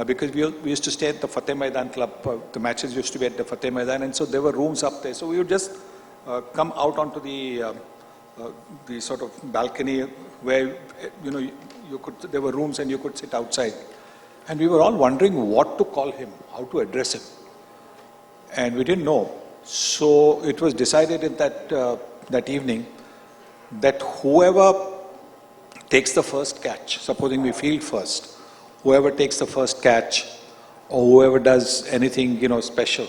because we used to stay at the Fateh Maidan Club, the matches used to be at the Fateh Maidan, and so there were rooms up there. So we would just come out onto the sort of balcony where, there were rooms and you could sit outside. And we were all wondering what to call him, how to address him. And we didn't know. So it was decided in that evening that whoever takes the first catch, supposing we field first, whoever takes the first catch or whoever does anything, special,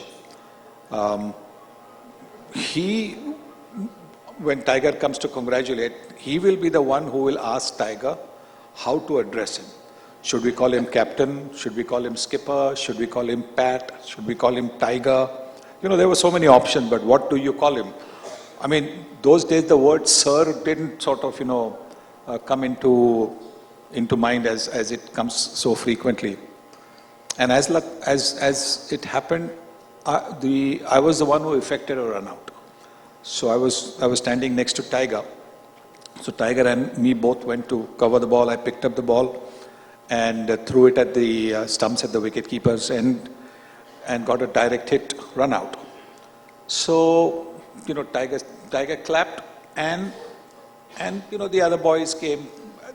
when Tiger comes to congratulate, he will be the one who will ask Tiger how to address him. Should we call him captain? Should we call him skipper? Should we call him Pat? Should we call him Tiger? There were so many options, but what do you call him? I mean, those days the word sir didn't sort of, come into mind as it comes so frequently. And as it happened, I was the one who effected a run out. So I was standing next to Tiger. So Tiger and me both went to cover the ball. I picked up the ball and threw it at the stumps at the wicket keepers and got a direct hit run out. So, Tiger clapped and the other boys came.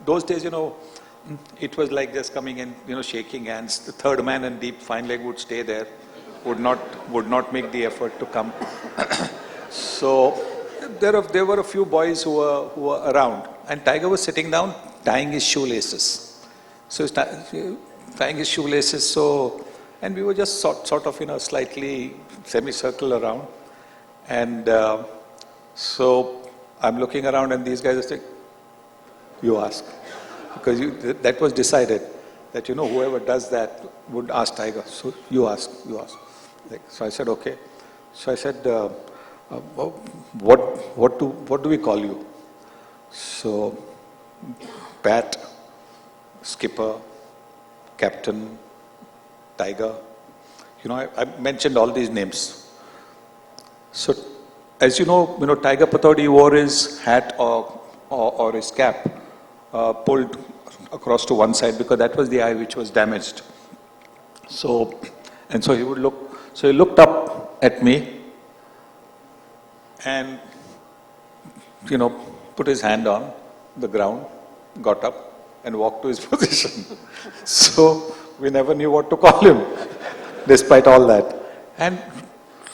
Those days, it was like just coming in, shaking hands. The third man and deep fine leg would stay there, would not make the effort to come. So there were a few boys who were around, and Tiger was sitting down tying his shoelaces. So he's tying his shoelaces. So, and we were just sort of slightly semicircle around, and so I'm looking around, and these guys are saying, "You ask," because that was decided that whoever does that would ask Tiger. So you ask. So I said okay. So I said, what do we call you? So Pat, skipper, captain, Tiger. I mentioned all these names. So as you know, Tiger Pataudi wore his hat or his cap pulled across to one side because that was the eye which was damaged. So he would look. So he looked up at me and put his hand on the ground got up and walked to his position. So we never knew what to call him, despite all that. And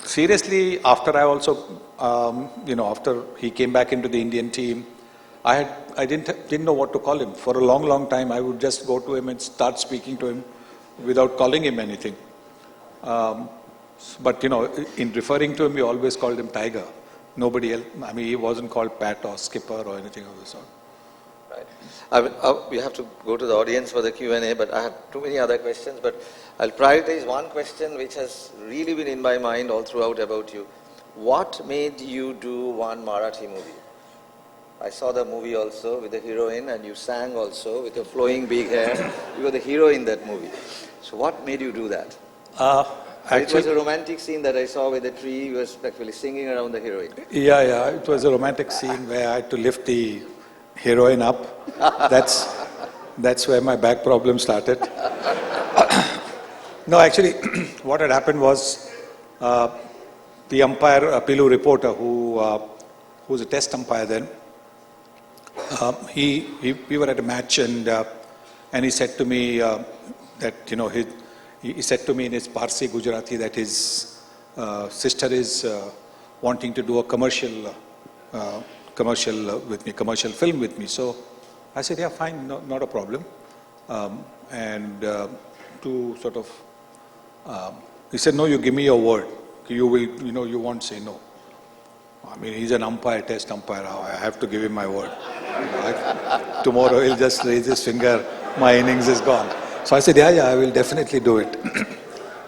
seriously, after I also, after he came back into the Indian team, I didn't know what to call him. For a long, long time, I would just go to him and start speaking to him without calling him anything. But in referring to him, we always called him Tiger. Nobody else, he wasn't called Pat or Skipper or anything of the sort. Right. We have to go to the audience for the Q&A, but I have too many other questions. But I'll prioritize one question which has really been in my mind all throughout about you. What made you do one Marathi movie? I saw the movie also with the heroine, and you sang also with your flowing big hair. You were the hero in that movie. So what made you do that? It was a romantic scene that I saw with the tree. You were actually singing around the heroine. Yeah. It was a romantic scene where I had to lift the heroine up. That's where my back problem started. No, actually, what had happened was the umpire, a Pilu reporter, who was a test umpire then, we were at a match, and he said to me that he said to me in his Parsi Gujarati that his sister is wanting to do a commercial with me, commercial film with me. So I said, yeah, fine, not a problem. And to sort of, he said, no, you give me your word. You will, you won't say no. He's an umpire, test umpire. I have to give him my word. Tomorrow he'll just raise his finger, my innings is gone. So I said, yeah, I will definitely do it.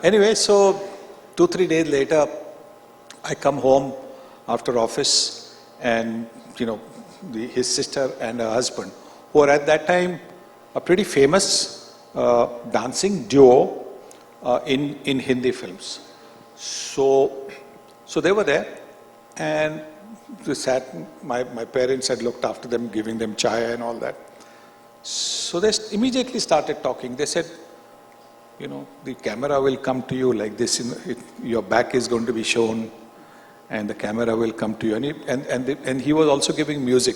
Anyway, so 2-3 days later, I come home after office, and his sister and her husband, who were at that time a pretty famous dancing duo in Hindi films. So they were there, and they sat. My parents had looked after them, giving them chai and all that. So they immediately started talking. They said, the camera will come to you like this. Your back is going to be shown, and the camera will come to you. And he was also giving music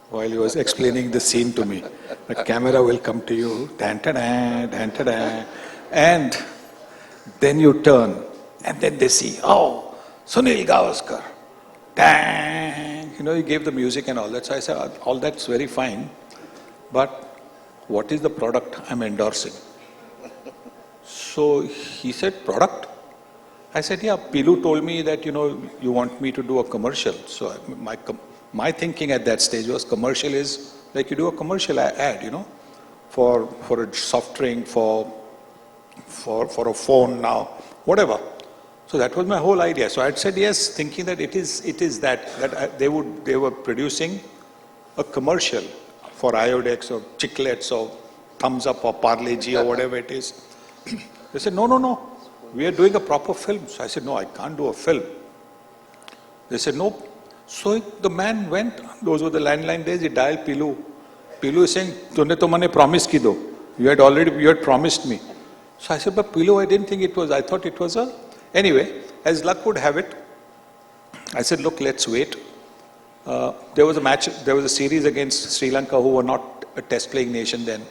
while he was explaining the scene to me. The camera will come to you, and then you turn, and then they see, oh, Sunil Gavaskar. He gave the music and all that. So I said, all that's very fine, but what is the product I'm endorsing? So he said, product? I said, yeah, Pilu told me that, you want me to do a commercial. So my thinking at that stage was, commercial is like you do a commercial ad, for a soft drink, for a phone now, whatever. So that was my whole idea. So I had said yes, thinking that it is that they were producing a commercial for Iodex or Chiclets or Thumbs Up or Parle G or whatever it is. They said, no, we are doing a proper film. So I said, no, I can't do a film. They said, no. So the man went, those were the landline days, he dialed Pilu. Pilu is saying, "Tune to mane promise ki do. You had promised me." So I said, but Pilu, I didn't think it was, I thought it was a... Anyway, as luck would have it, I said, look, let's wait. There was a match, there was a series against Sri Lanka, who were not a test playing nation then.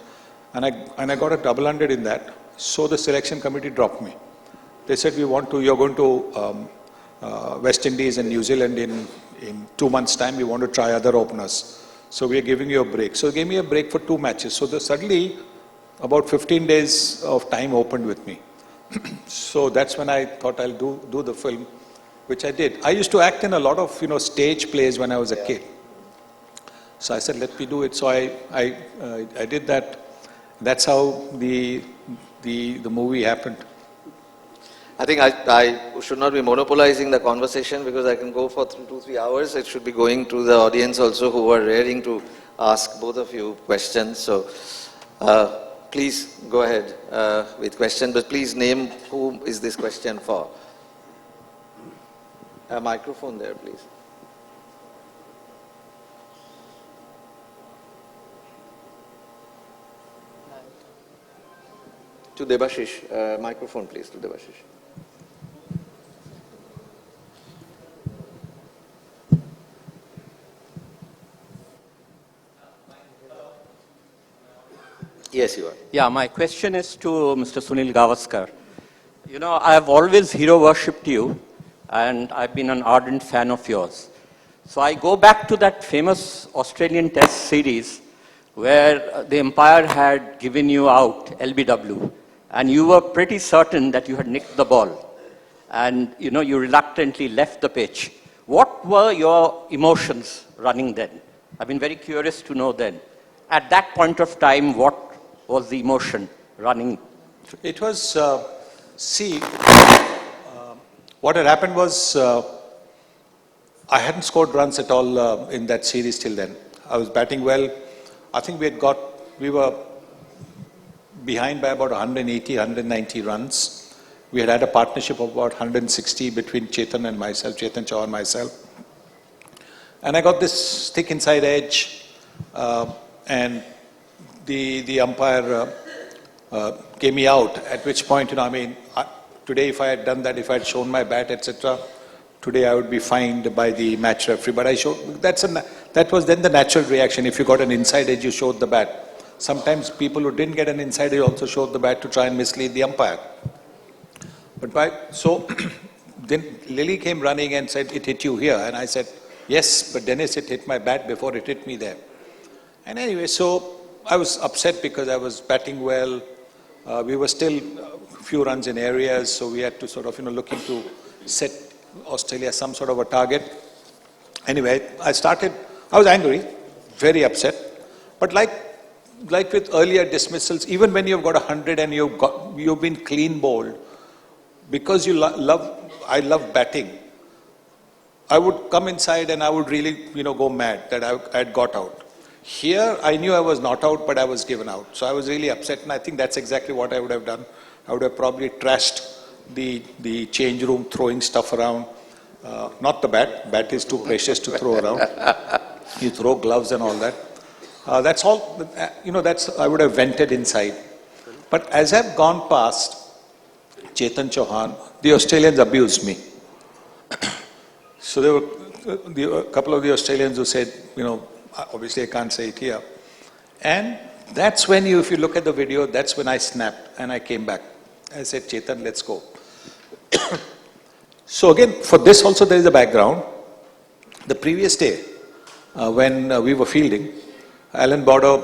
And I got a double 100 in that. So the selection committee dropped me. They said, you're going to West Indies and New Zealand in 2 months' time. We want to try other openers. So we are giving you a break. So they gave me a break for 2 matches. So suddenly, about 15 days of time opened with me. So that's when I thought I'll do the film, which I did. I used to act in a lot of stage plays when I was a kid. So I said, let me do it. So I did that. That's how the movie happened. I think I should not be monopolizing the conversation, because I can go for 2-3 hours. It should be going to the audience also, who are raring to ask both of you questions. So please go ahead with questions, but please name whom is this question for. A microphone there, please. To Debashish, microphone please, to Debashish. Yes, you are. Yeah, my question is to Mr. Sunil Gavaskar. You know, I have always hero worshipped you, and I've been an ardent fan of yours. So I go back to that famous Australian Test series where the umpire had given you out LBW, and you were pretty certain that you had nicked the ball, and you know you reluctantly left the pitch. What were your emotions running then? I've been very curious to know then. At that point of time, what was the emotion running? It was, what had happened was I hadn't scored runs at all in that series till then. I was batting well. I think we were behind by about 180, 190 runs. We had a partnership of about 160 between Chetan and myself, Chetan Chauhan and myself. And I got this thick inside edge, and the umpire gave me out, at which point, today if I had done that, if I had shown my bat, etc., today I would be fined by the match referee. But that was then the natural reaction. If you got an inside edge, you showed the bat. Sometimes people who didn't get an inside edge also showed the bat to try and mislead the umpire. So then Lily came running and said, "It hit you here." And I said, "Yes, but Dennis, it hit my bat before it hit me there." And anyway, so I was upset because I was batting well. We were still a few runs in areas, so we had to sort of, looking to set Australia some sort of a target. Anyway, I was angry, very upset. But like with earlier dismissals, even when you've got 100 and you've been clean bowled, because I love batting, I would come inside and I would really, go mad that I had got out. Here, I knew I was not out, but I was given out. So I was really upset, and I think that's exactly what I would have done. I would have probably trashed the change room, throwing stuff around. Not the bat. Bat is too precious to throw around. You throw gloves and all that. That's all, I would have vented inside. But as I've gone past Chetan Chauhan, the Australians abused me. So there were a couple of the Australians who said, obviously I can't say it here. And that's when if you look at the video, that's when I snapped and I came back. I said, "Chetan, let's go." So again, for this also there is a background. The previous day, when we were fielding, Alan Border,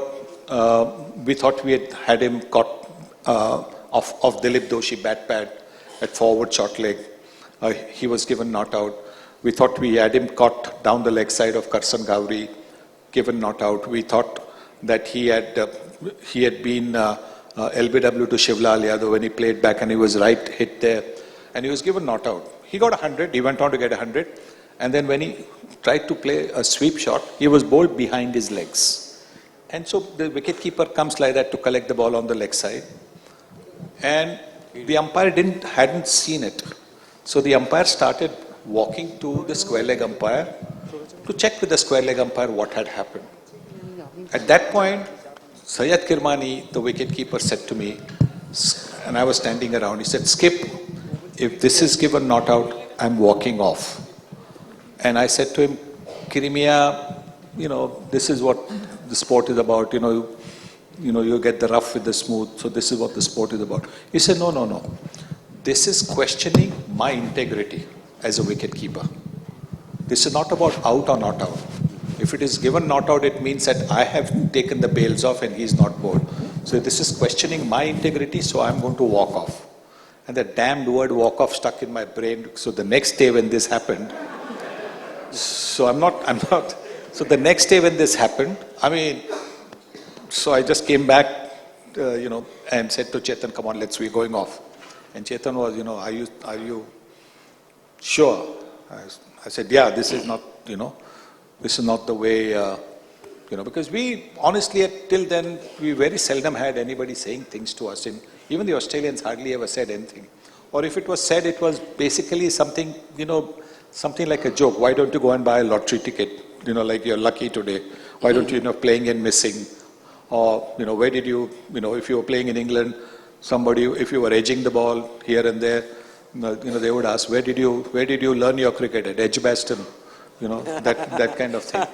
we thought we had him caught off Dilip Doshi bat pad at forward short leg. He was given not out. We thought we had him caught down the leg side of Karsan Gowri, given not out. We thought that he had been LBW to Shivlal Yadav when he played back, and he was right hit there, and he was given not out. He got 100. He went on to get 100, and then when he tried to play a sweep shot, he was bowled behind his legs, and so the wicketkeeper comes like that to collect the ball on the leg side, and the umpire hadn't seen it, so the umpire started walking to the square leg umpire to check with the square leg umpire what had happened. At that point, Syed Kirmani, the wicketkeeper, said to me, and I was standing around, he said, "Skip, if this is given not out, I'm walking off." And I said to him, "Kirimia, this is what the sport is about, you get the rough with the smooth, so this is what the sport is about." He said, No. This is questioning my integrity as a wicketkeeper. This is not about out or not out. If it is given not out, it means that I have taken the bails off and he's not bowled. So this is questioning my integrity, so I'm going to walk off. And the damned word walk off stuck in my brain. So the next day when this happened, so the next day when this happened, so I just came back, and said to Chetan, "Come on, we're going off." And Chetan was, "Are you sure?" I said, "Yeah, this is not the way, because we honestly, till then, we very seldom had anybody saying things to us. And even the Australians hardly ever said anything. Or if it was said, it was basically something, something like a joke. "Why don't you go and buy a lottery ticket? Like you're lucky today. Why don't you, playing and missing?" Or, where did you, if you were playing in England, if you were edging the ball here and there, they would ask, where did you learn your cricket? At Edgbaston, that kind of thing.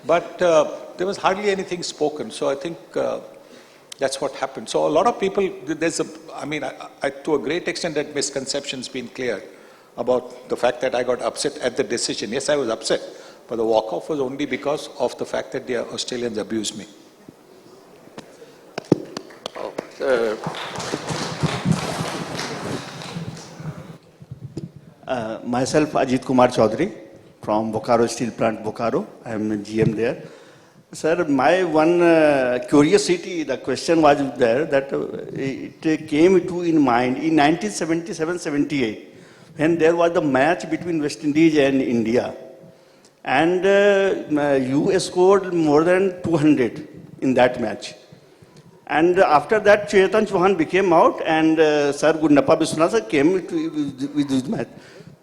But there was hardly anything spoken. So I think That's what happened. So a lot of people, to a great extent that misconception's been cleared about the fact that I got upset at the decision. Yes, I was upset, but the walk-off was only because of the fact that the Australians abused me. Oh, sir. Myself, Ajit Kumar Chaudhary from Bokaro Steel Plant, Bokaro. I am a GM there. Sir, my one curiosity, the question was there that it came to in mind in 1977-78 when there was the match between West Indies and India. And you scored more than 200 in that match. And after that, Chetan Chauhan became out and Sir Gunadappa Viswanath came with this match.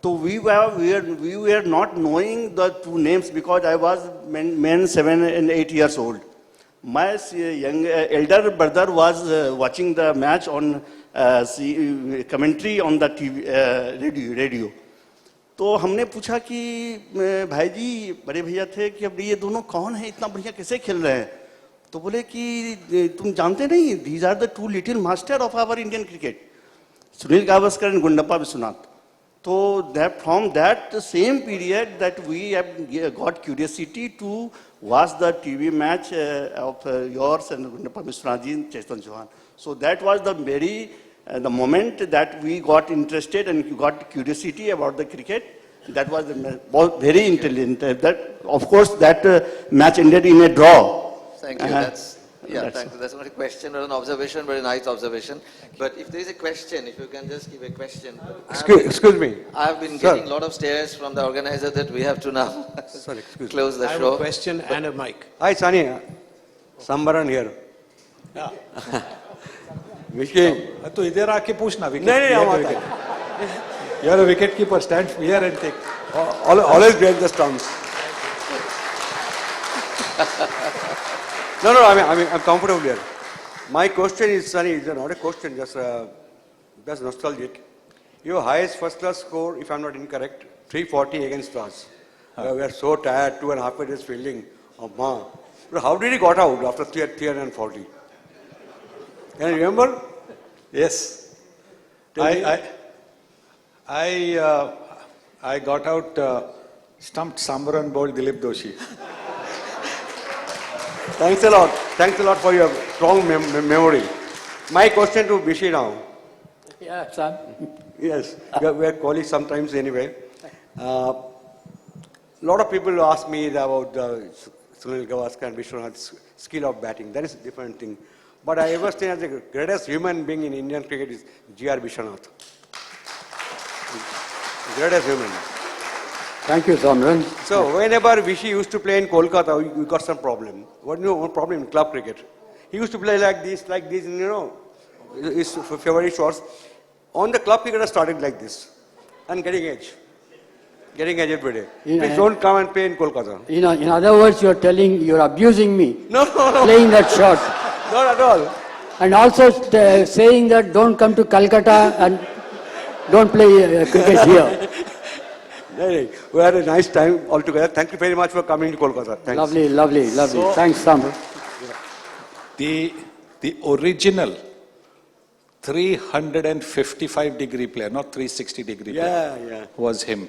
So we were not knowing the two names because I was 7 and 8 years old. My young elder brother was watching the match on commentary on the TV, radio. तो हमने पूछा कि भाई जी बड़े भैया थे कि अब ये दोनों कौन है इतना बढ़िया कैसे खेल रहे हैं तो बोले कि तुम जानते नहीं these are the two little master of our Indian cricket Sunil Gavaskar and Gundappa Viswanath. So that from that same period that we have got curiosity to watch the TV match of yours and Gundappa Viswanath and Chetan Chauhan. So that was the the moment that we got interested and got curiosity about the cricket. That was very intelligent. That of course that match ended in a draw. Thank you. Thank you. That's not a question or an observation, very nice observation. But if there is a question, if you can just give a question. Excuse me. I have been getting a lot of stares from the organizer that we have to now close the show. I have a question and a mic. Hi, Sani. Sambaran here. Yeah. Vicky. तो इधर आके पूछना wicket. नहीं हम आता. You are a wicket keeper. Stand here and take. Always break the stumps. No, I'm comfortable here. My question is, Sunny, it's not a question, just nostalgic. Your highest first-class score, if I'm not incorrect, 340 against us. We are so tired, 2.5 days fielding. But how did he got out after 340? Can you remember? Yes. I got out, stumped Sambaran, bowled Dilip Doshi. Thanks a lot. Thanks a lot for your strong memory. My question to Bishi now. Yeah, Sam. Yes, we are colleagues sometimes anyway. A lot of people ask me about Sunil Gavaskar and Viswanath's skill of batting. That is a different thing. But I ever think the greatest human being in Indian cricket is G.R. Viswanath. Greatest human. Thank you, Samran. So whenever Vishy used to play in Kolkata, we got some problem. What one problem in club cricket? He used to play like this, his favorite shots. On the club cricket, I started like this, and getting edge every day. Please don't come and play in Kolkata. In other words, you're abusing me. No. Playing that shot. Not at all. And also saying that don't come to Calcutta and don't play cricket here. We had a nice time altogether. Thank you very much for coming to Kolkata. Thanks. Lovely. So, thanks, Sam. The original 355-degree player, not 360-degree player, was him.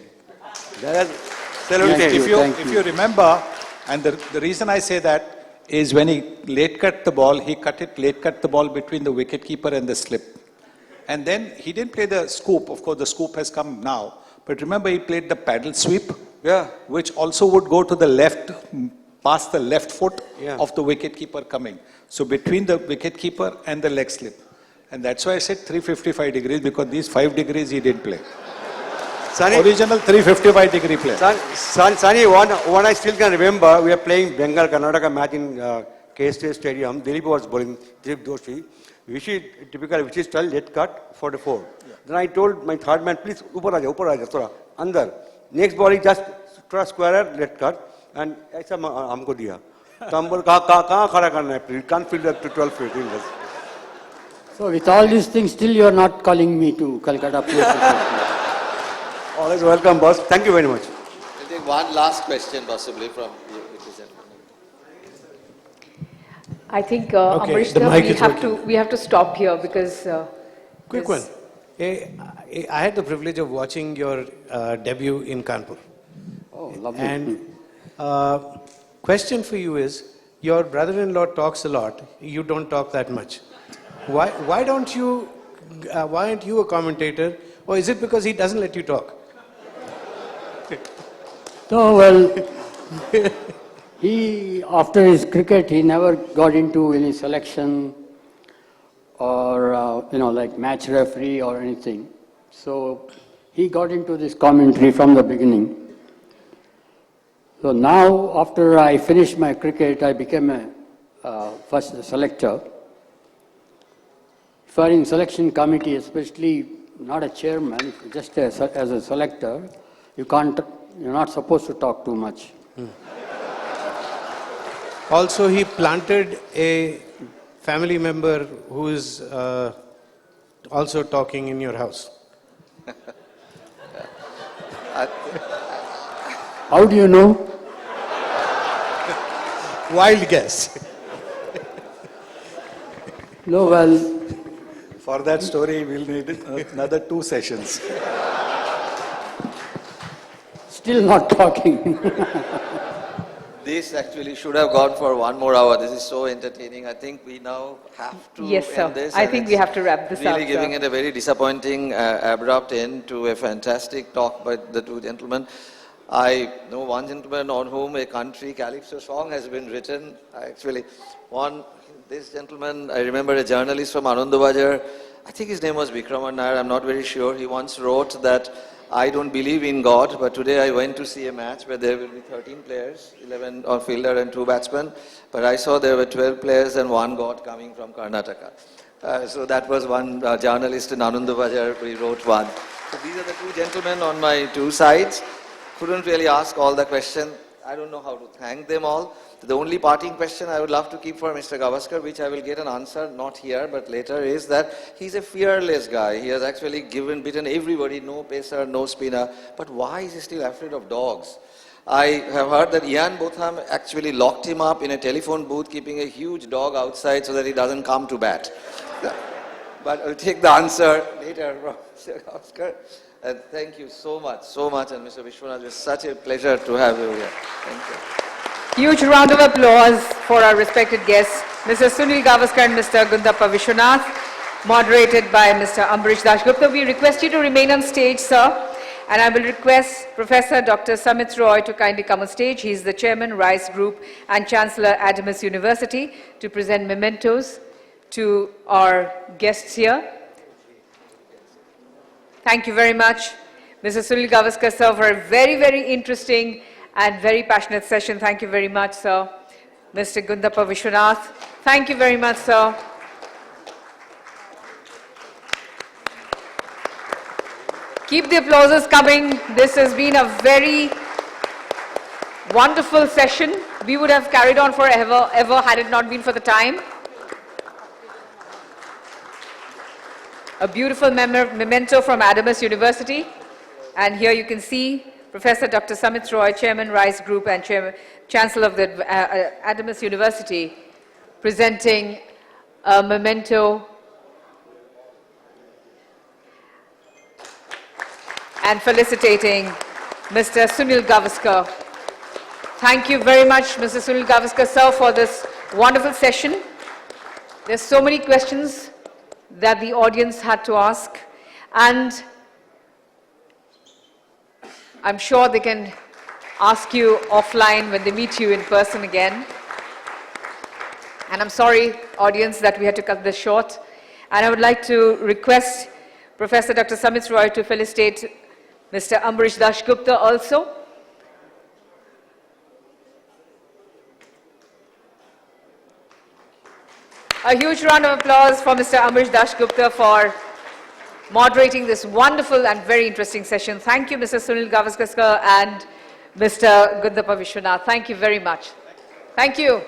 If you remember, and the reason I say that is when he late cut the ball, late cut the ball between the wicketkeeper and the slip. And then he didn't play the scoop. Of course, the scoop has come now. But remember, he played the paddle sweep, which also would go to the left, past the left foot of the wicketkeeper coming. So between the wicketkeeper and the leg slip. And that's why I said 355 degrees, because these 5 degrees he didn't play. Sunny, original 355-degree player. Sunny, one I still can remember, we were playing Bengal-Karnataka match in KST Stadium. Dilip was bowling, Dilip Doshi. Vichy style, late cut, 44. Then I told my third man, please, upar aaja, thoda, andar. Next ball, he just square, late cut, and aisa humko diya. So hum bol, kahan khada karna hai? You can't field up to 12 feet. So with all these things, still you are not calling me to Calcutta play cricket. Always welcome, boss. Thank you very much. We'll take one last question possibly from you. I think Okay, Ambarish, the mic is we have to stop here because Quick one. I had the privilege of watching your debut in Kanpur. Oh, lovely. And question for you is, your brother-in-law talks a lot. You don't talk that much. Why don't you? Why aren't you a commentator? Or is it because he doesn't let you talk? No, well, he, after his cricket, he never got into any selection or, like match referee or anything. So he got into this commentary from the beginning. So now, after I finished my cricket, I became a first selector. If you are in selection committee, especially not a chairman, just as a selector, you're not supposed to talk too much. Also, he planted a family member who is also talking in your house. How do you know? Wild guess. No, well, For that story, we'll need another 2 sessions. still not talking. This actually should have gone for 1 more hour. This is so entertaining. I think we now have to Yes, sir. end this. I and think we it's have to wrap this up, Really giving sir. it a very disappointing, abrupt end to a fantastic talk by the 2 gentlemen. I know one gentleman on whom a country calypso song has been written. This gentleman, I remember a journalist from Anandabajar, I think his name was Vikraman Nair, I'm not very sure. He once wrote that, I don't believe in God, but today I went to see a match where there will be 13 players, 11 on fielder and 2 batsmen, but I saw there were 12 players and 1 God coming from Karnataka. So that was one journalist in Anandabajar, he wrote one. So these are the 2 gentlemen on my 2 sides. Couldn't really ask all the questions. I don't know how to thank them all. The only parting question I would love to keep for Mr. Gavaskar, which I will get an answer, not here, but later, is that he's a fearless guy. He has actually beaten everybody, no pacer, no spinner. But why is he still afraid of dogs? I have heard that Ian Botham actually locked him up in a telephone booth, keeping a huge dog outside so that he doesn't come to bat. But I'll take the answer later from Mr. Gavaskar. And thank you so much. And Mr. Viswanath, it's such a pleasure to have you here. Thank you. Huge round of applause for our respected guests, Mr. Sunil Gavaskar and Mr. Gundappa Viswanath, moderated by Mr. Ambarish Dasgupta. We request you to remain on stage, sir. And I will request Professor Dr. Samit Roy to kindly come on stage. He is the Chairman, Rice Group, and Chancellor, Adamus University, to present mementos to our guests here. Thank you very much, Mr. Sunil Gavaskar, sir, for a very, very interesting and very passionate session. Thank you very much, sir. Mr. Gundappa Viswanath, thank you very much, sir. Keep the applauses coming. This has been a very wonderful session. We would have carried on forever, had it not been for the time. A beautiful memento from Adamus University. And here you can see Professor Dr. Samit Roy, Chairman, Rice Group, and Chancellor of the Adamus University, presenting a memento and felicitating Mr. Sunil Gavaskar. Thank you very much, Mr. Sunil Gavaskar, sir, for this wonderful session. There's so many questions that the audience had to ask, and I'm sure they can ask you offline when they meet you in person again. And I'm sorry, audience, that we had to cut this short. And I would like to request Professor Dr. Samit Roy to felicitate Mr. Ambarish Dasgupta also. A huge round of applause for Mr. Ambarish Dasgupta for moderating this wonderful and very interesting session. Thank you, Mr. Sunil Gavaskar and Mr. Gundappa Viswanath. Thank you very much. Thank you.